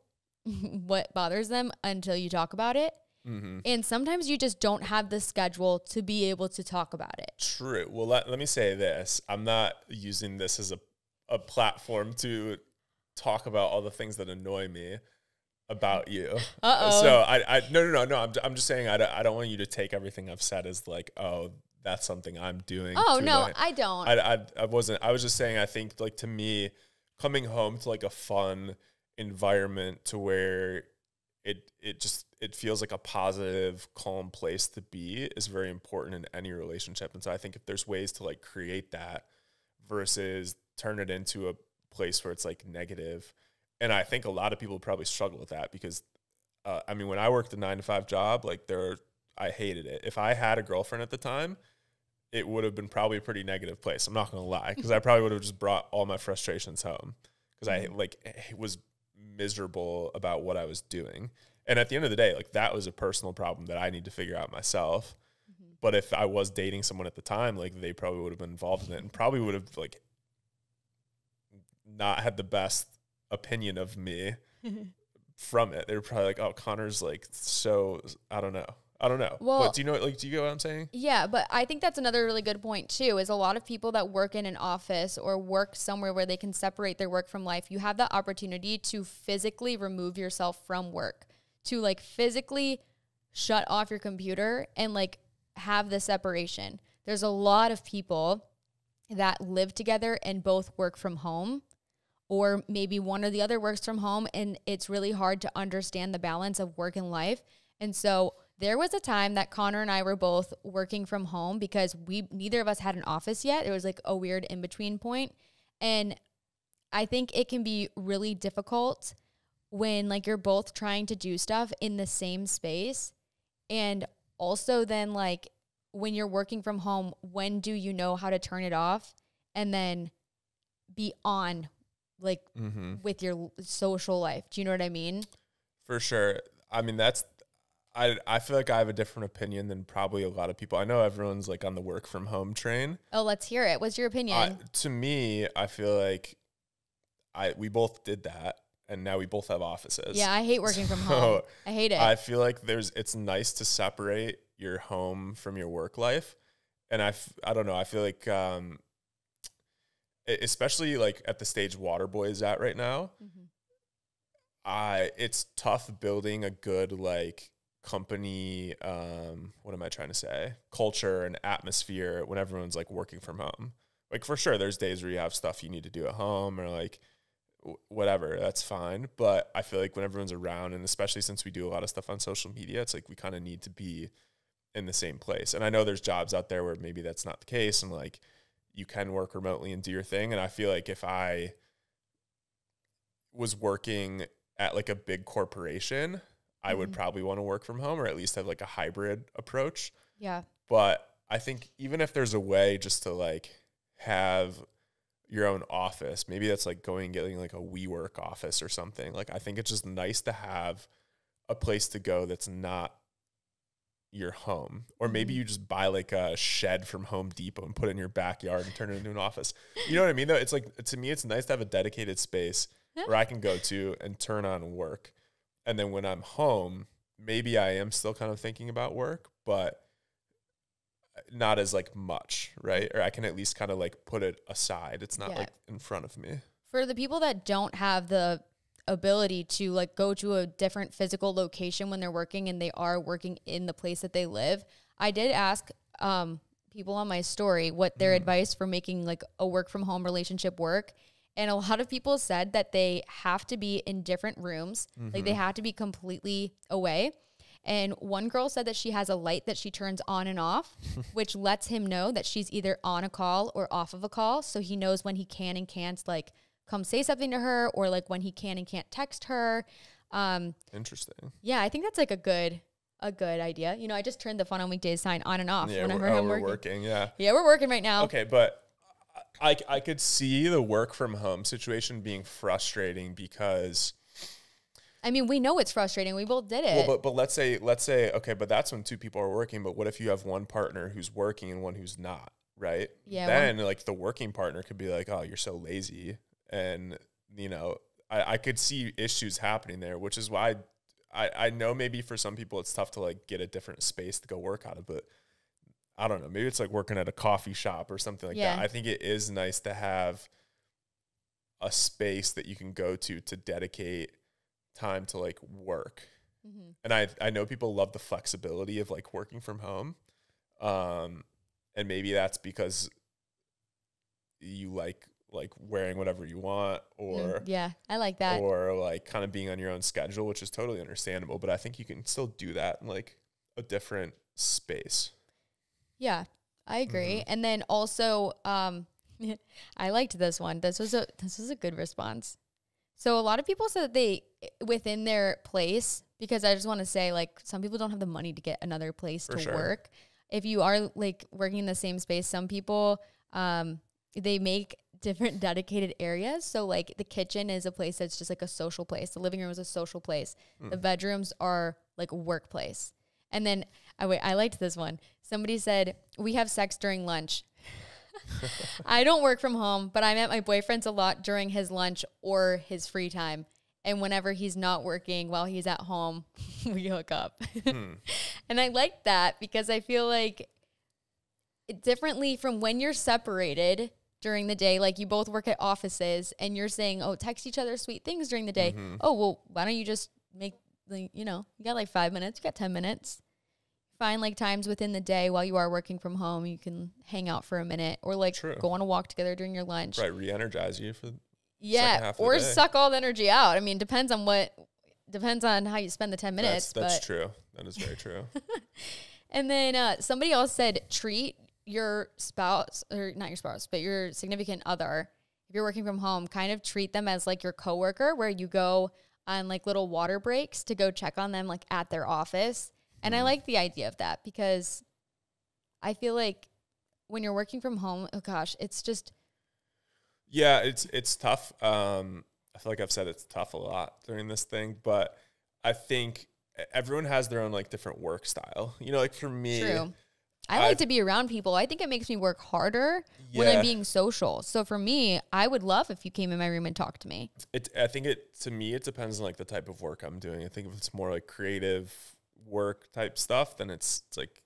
what bothers them until you talk about it. Mm-hmm. And sometimes you just don't have the schedule to be able to talk about it. True. Well, let me say this. I'm not using this as a platform to talk about all the things that annoy me about you. Uh-oh. So no. I'm just saying I don't want you to take everything I've said as like, oh, that's something I'm doing. Oh, no, I don't. I wasn't. I was just saying, I think like to me, coming home to like a fun environment to where it feels like a positive, calm place to be is very important in any relationship. And so I think if there's ways to like create that versus turn it into a place where it's like negative. And I think a lot of people probably struggle with that because I mean, when I worked a 9-to-5 job, like I hated it. If I had a girlfriend at the time, it would have been probably a pretty negative place. I'm not going to lie, because I probably would have just brought all my frustrations home because I like was miserable about what I was doing. And at the end of the day, like that was a personal problem that I need to figure out myself. Mm-hmm. But if I was dating someone at the time, like they probably would have been involved in it and probably would have like not had the best opinion of me from it. They were probably like, oh, Connor's like, so I don't know. Well, but do you know what I'm saying? Yeah, but I think that's another really good point too, is a lot of people that work in an office or work somewhere where they can separate their work from life, you have the opportunity to physically remove yourself from work, to like physically shut off your computer and like have the separation. There's a lot of people that live together and both work from home, or maybe one or the other works from home, and it's really hard to understand the balance of work and life. And so there was a time that Connor and I were both working from home because neither of us had an office yet. It was like a weird in-between point. And I think it can be really difficult when like you're both trying to do stuff in the same space. And also then like when you're working from home, when do you know how to turn it off and then be on like with your social life? Do you know what I mean? For sure. I mean, I feel like I have a different opinion than probably a lot of people. I know everyone's like on the work from home train. Oh, let's hear it. What's your opinion? To me, I feel like we both did that, and now we both have offices. Yeah, I hate working from home. I hate it. I feel like it's nice to separate your home from your work life, and I don't know. I feel like especially like at the stage Waterboy is at right now, it's tough building a good like company, what am I trying to say? Culture and atmosphere when everyone's like working from home. Like for sure, there's days where you have stuff you need to do at home or like whatever, that's fine. But I feel like when everyone's around, and especially since we do a lot of stuff on social media, it's like we kind of need to be in the same place. And I know there's jobs out there where maybe that's not the case and like you can work remotely and do your thing. And I feel like if I was working at like a big corporation, I would probably want to work from home or at least have like a hybrid approach. Yeah. But I think even if there's a way just to like have your own office, maybe that's like going and getting like a WeWork office or something. Like, I think it's just nice to have a place to go that's not your home. Or maybe you just buy like a shed from Home Depot and put it in your backyard and turn it into an office. You know what I mean though? It's like, to me, it's nice to have a dedicated space where I can go to and turn on work. And then when I'm home, maybe I am still kind of thinking about work, but not as like much, right? Or I can at least kind of like put it aside. It's not like in front of me. For the people that don't have the ability to like go to a different physical location when they're working and they are working in the place that they live, I did ask people on my story what their advice for making like a work from home relationship work. And a lot of people said that they have to be in different rooms. Like they have to be completely away. And one girl said that she has a light that she turns on and off, which lets him know that she's either on a call or off of a call. So he knows when he can and can't like come say something to her, or like when he can and can't text her. Interesting. Yeah, I think that's like a good idea. You know, I just turned the Fun on Weekdays sign on and off whenever I'm working. Yeah, we're working right now. Okay, but I could see the work from home situation being frustrating because, I mean, we know it's frustrating. We both did it. Well, but let's say, okay, but that's when two people are working. But what if you have one partner who's working and one who's not, right? Yeah. Then like the working partner could be like, oh, you're so lazy. And, you know, I could see issues happening there, which is why I know maybe for some people it's tough to like get a different space to go work out of, but I don't know. Maybe it's like working at a coffee shop or something like that. I think it is nice to have a space that you can go to dedicate time to like work. And I know people love the flexibility of like working from home. And maybe that's because you like wearing whatever you want, or I like that, or like kind of being on your own schedule, which is totally understandable. But I think you can still do that in like a different space. Yeah, I agree. And then also, I liked this one. This was a good response. So a lot of people said that they within their place, because I just want to say like some people don't have the money to get another place to work. If you are like working in the same space, some people they make different dedicated areas. So like the kitchen is a place that's just like a social place. The living room is a social place. The bedrooms are like workplace. And then I liked this one. Somebody said, we have sex during lunch. I don't work from home, but I'm at my boyfriend's a lot during his lunch or his free time. And whenever he's not working while he's at home, we hook up. And I like that because I feel like differently from when you're separated during the day, like you both work at offices and you're saying, oh, text each other sweet things during the day. Oh, well, why don't you just make, like, you know, you got like 5 minutes, you got 10 minutes. Find like times within the day while you are working from home, you can hang out for a minute or like go on a walk together during your lunch. Right, re-energize you for second half of the day. Suck all the energy out. I mean, depends on how you spend the 10 minutes. That's true. That is very true. And then somebody else said treat your spouse, or not your spouse, but your significant other, if you're working from home, kind of treat them as like your coworker, where you go on like little water breaks to go check on them like at their office. And I like the idea of that because I feel like when you're working from home, oh gosh, it's just. Yeah, it's tough. I feel like I've said it's tough a lot during this thing, but I think everyone has their own like different work style. You know, like for me. True. I like to be around people. I think it makes me work harder when I'm being social. So for me, I would love if you came in my room and talked to me. I think to me, it depends on like the type of work I'm doing. I think if it's more like creative work type stuff, then it's like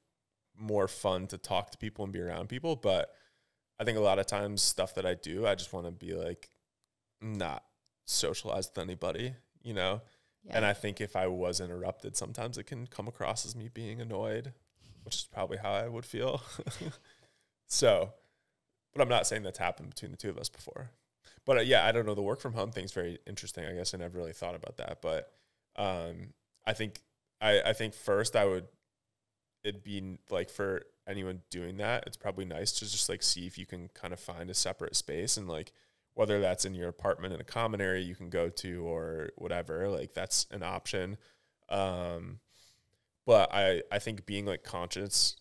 more fun to talk to people and be around people. But I think a lot of times stuff that I do, I just want to be like not socialized with anybody, you know? Yeah. And I think if I was interrupted, sometimes it can come across as me being annoyed, which is probably how I would feel. So, but I'm not saying that's happened between the two of us before. But I don't know. The work from home thing's very interesting. I guess I never really thought about that. But I think first it'd be like for anyone doing that, it's probably nice to just like see if you can kind of find a separate space, and like whether that's in your apartment in a common area you can go to or whatever, like that's an option. But I think being like conscious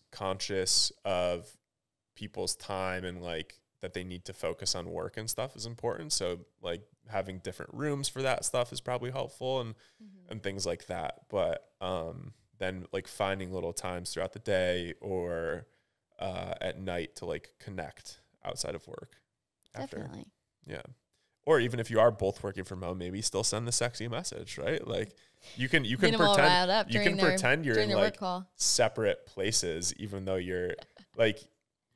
of people's time and like that they need to focus on work and stuff is important. So like having different rooms for that stuff is probably helpful and things like that. But then like finding little times throughout the day or at night to like connect outside of work. Definitely. Yeah. or even if you are both working from home, maybe still send the sexy message, right? Like you can pretend you're in like separate places, even though you're like,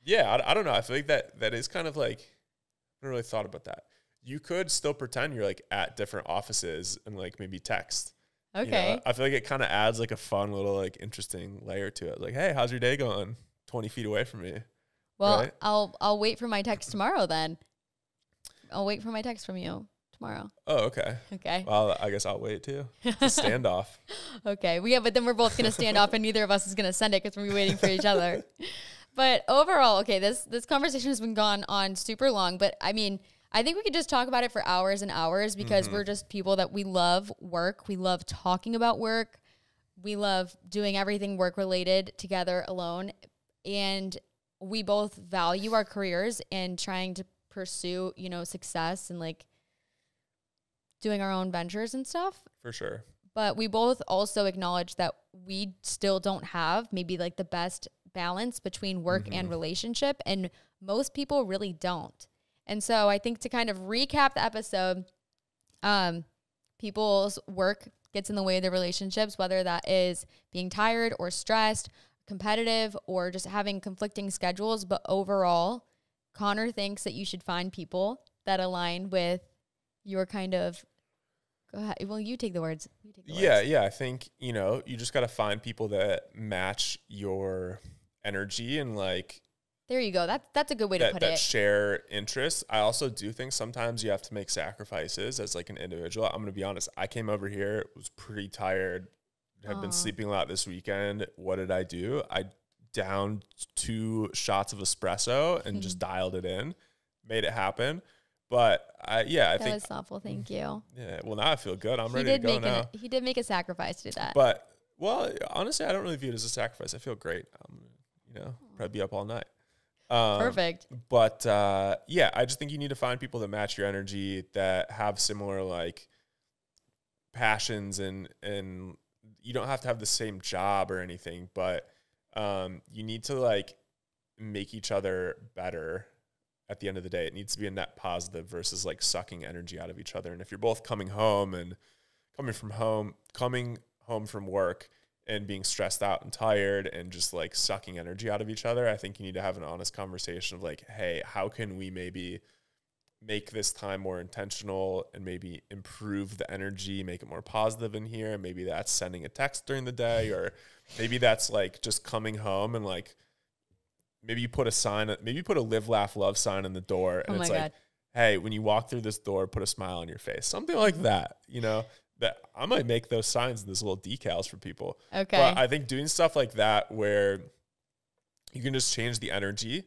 I don't know. I feel like that is kind of like, I don't really thought about that. You could still pretend you're like at different offices and like maybe text. Okay. You know? I feel like it kind of adds like a fun little like interesting layer to it. Like, hey, how's your day going? 20 feet away from me. Well, right? I'll wait for my text tomorrow then. I'll wait for my text from you tomorrow. Oh, okay. Okay. Well, I guess I'll wait too. It's a standoff. Okay. Well, yeah, but then we're both going to stand off and neither of us is going to send it because we're waiting for each other. But overall, okay, this conversation has been gone on super long, but I mean, I think we could just talk about it for hours and hours because we're just people that we love work. We love talking about work. We love doing everything work related together alone. And we both value our careers and trying to pursue, success and like doing our own ventures and stuff. For sure. But we both also acknowledge that we still don't have maybe like the best balance between work and relationship. And most people really don't. And so I think to kind of recap the episode, people's work gets in the way of their relationships, whether that is being tired or stressed, competitive, or just having conflicting schedules. But overall, Connor thinks that you should find people that align with your kind of, go ahead. Well, you take the words. Yeah. I think, you just got to find people that match your energy and like, there you go. That's a good way to put it. That share interests. I also do think sometimes you have to make sacrifices as like an individual. I'm going to be honest. I came over here, was pretty tired, had been sleeping a lot this weekend. What did I do? I downed 2 shots of espresso and just dialed it in, made it happen. But I think that was thoughtful. Thank you. Yeah. Well, now I feel good. I'm ready to go now. He did make a sacrifice to do that. But honestly, I don't really view it as a sacrifice. I feel great. Probably be up all night. Perfect. But I just think you need to find people that match your energy, that have similar like passions, and you don't have to have the same job or anything, but you need to like make each other better at the end of the day. It needs to be a net positive versus like sucking energy out of each other. And if you're both coming home from work and being stressed out and tired and just like sucking energy out of each other, I think you need to have an honest conversation of like, hey, how can we maybe make this time more intentional and maybe improve the energy, make it more positive in here? Maybe that's sending a text during the day, or maybe that's like just coming home and like, maybe you put a live, laugh, love sign in the door. And it's like, hey, when you walk through this door, put a smile on your face, something like that, that I might make those signs and those little decals for people. Okay. But I think doing stuff like that where you can just change the energy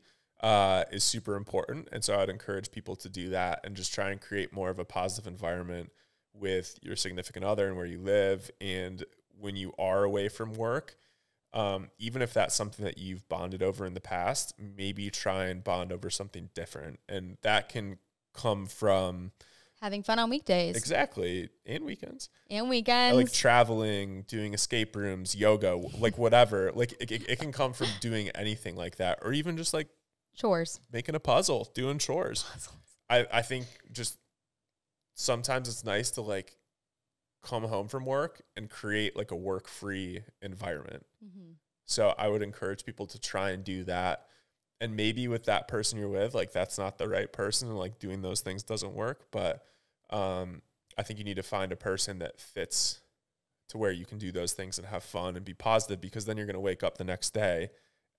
is super important. And so I'd encourage people to do that and just try and create more of a positive environment with your significant other and where you live. And when you are away from work, even if that's something that you've bonded over in the past, maybe try and bond over something different. And that can come from having fun on weekdays. Exactly. And weekends. Like traveling, doing escape rooms, yoga, like whatever. Like it can come from doing anything like that, or even just like chores, making a puzzle, doing chores. I think just sometimes it's nice to like come home from work and create like a work-free environment. So I would encourage people to try and do that. And maybe with that person you're with, like that's not the right person, and like doing those things doesn't work. But I think you need to find a person that fits to where you can do those things and have fun and be positive, because then you're going to wake up the next day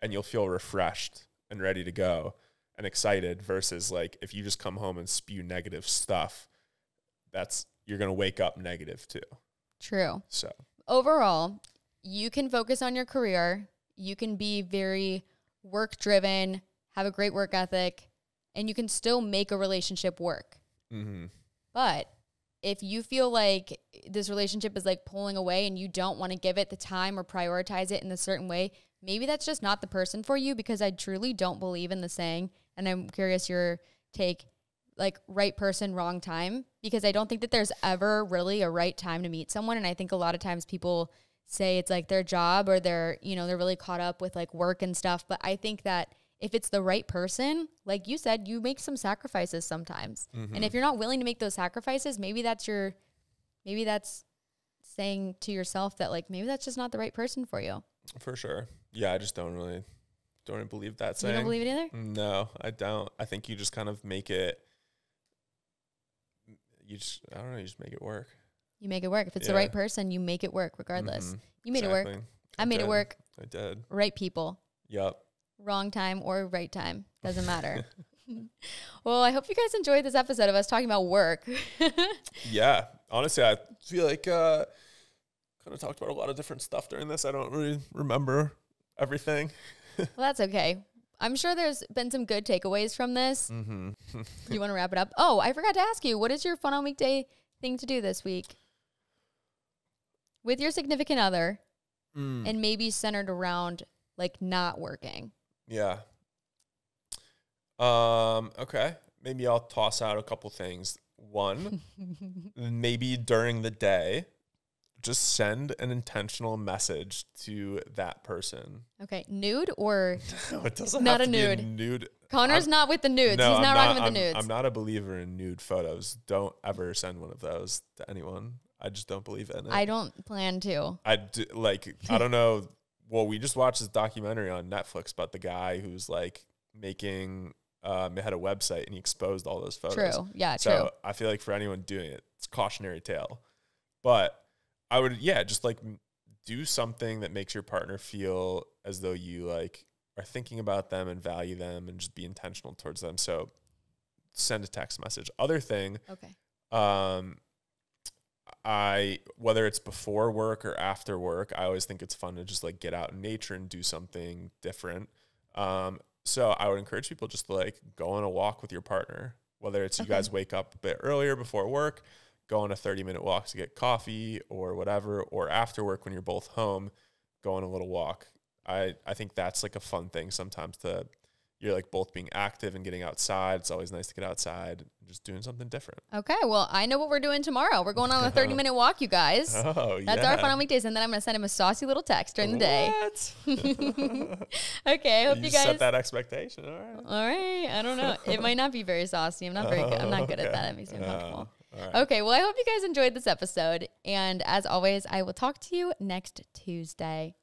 and you'll feel refreshed and ready to go and excited, versus like if you just come home and spew negative stuff, you're going to wake up negative too. True. So overall, you can focus on your career. You can be very work driven, have a great work ethic, and you can still make a relationship work. But if you feel like this relationship is like pulling away and you don't want to give it the time or prioritize it in a certain way, maybe that's just not the person for you, because I truly don't believe in the saying, and I'm curious your take, like right person, wrong time, because I don't think that there's ever really a right time to meet someone. And I think a lot of times people say it's like their job, or they're really caught up with like work and stuff. But I think that if it's the right person, like you said, you make some sacrifices sometimes. And if you're not willing to make those sacrifices, maybe that's saying to yourself that like, maybe that's just not the right person for you. For sure. Yeah. I just don't really believe that saying. You don't believe it either? No, I don't. I think you just kind of make it, you just make it work. You make it work. If it's the right person, you make it work regardless. You made it work. I made it work. I did. Right people. Yep. Wrong time or right time. Doesn't matter. Well, I hope you guys enjoyed this episode of us talking about work. Yeah. Honestly, I feel like kind of talked about a lot of different stuff during this. I don't really remember everything. Well, that's okay. I'm sure there's been some good takeaways from this. You want to wrap it up? Oh, I forgot to ask you, what is your fun on weekday thing to do this week? With your significant other and maybe centered around like not working. Yeah. Okay. Maybe I'll toss out a couple things. One, maybe during the day, just send an intentional message to that person. Okay. Nude or no, it doesn't not have a to nude. Be a nude. Connor's not with the nudes. No, he's not rocking with the nudes. I'm not a believer in nude photos. Don't ever send one of those to anyone. I just don't believe in it. I don't plan to. I don't know. Well, we just watched this documentary on Netflix about the guy who's like making, had a website and he exposed all those photos. True. Yeah, so true. I feel like for anyone doing it, it's a cautionary tale. But I would, just like do something that makes your partner feel as though you like are thinking about them and value them and just be intentional towards them. So send a text message. Other thing. Okay. Whether it's before work or after work, I always think it's fun to just like get out in nature and do something different. So I would encourage people just to like go on a walk with your partner, whether it's you guys wake up a bit earlier before work, go on a 30-minute walk to get coffee or whatever, or after work when you're both home, go on a little walk. I think that's like a fun thing sometimes you're like both being active and getting outside. It's always nice to get outside and just doing something different. Okay. Well, I know what we're doing tomorrow. We're going on a 30-minute walk, you guys. Oh, That's our fun on weekdays. And then I'm going to send him a saucy little text during the day. Okay. I hope you guys set that expectation. All right. I don't know. It might not be very saucy. I'm not very good. I'm not good at that. It makes me uncomfortable. Right. Okay. Well, I hope you guys enjoyed this episode. And as always, I will talk to you next Tuesday.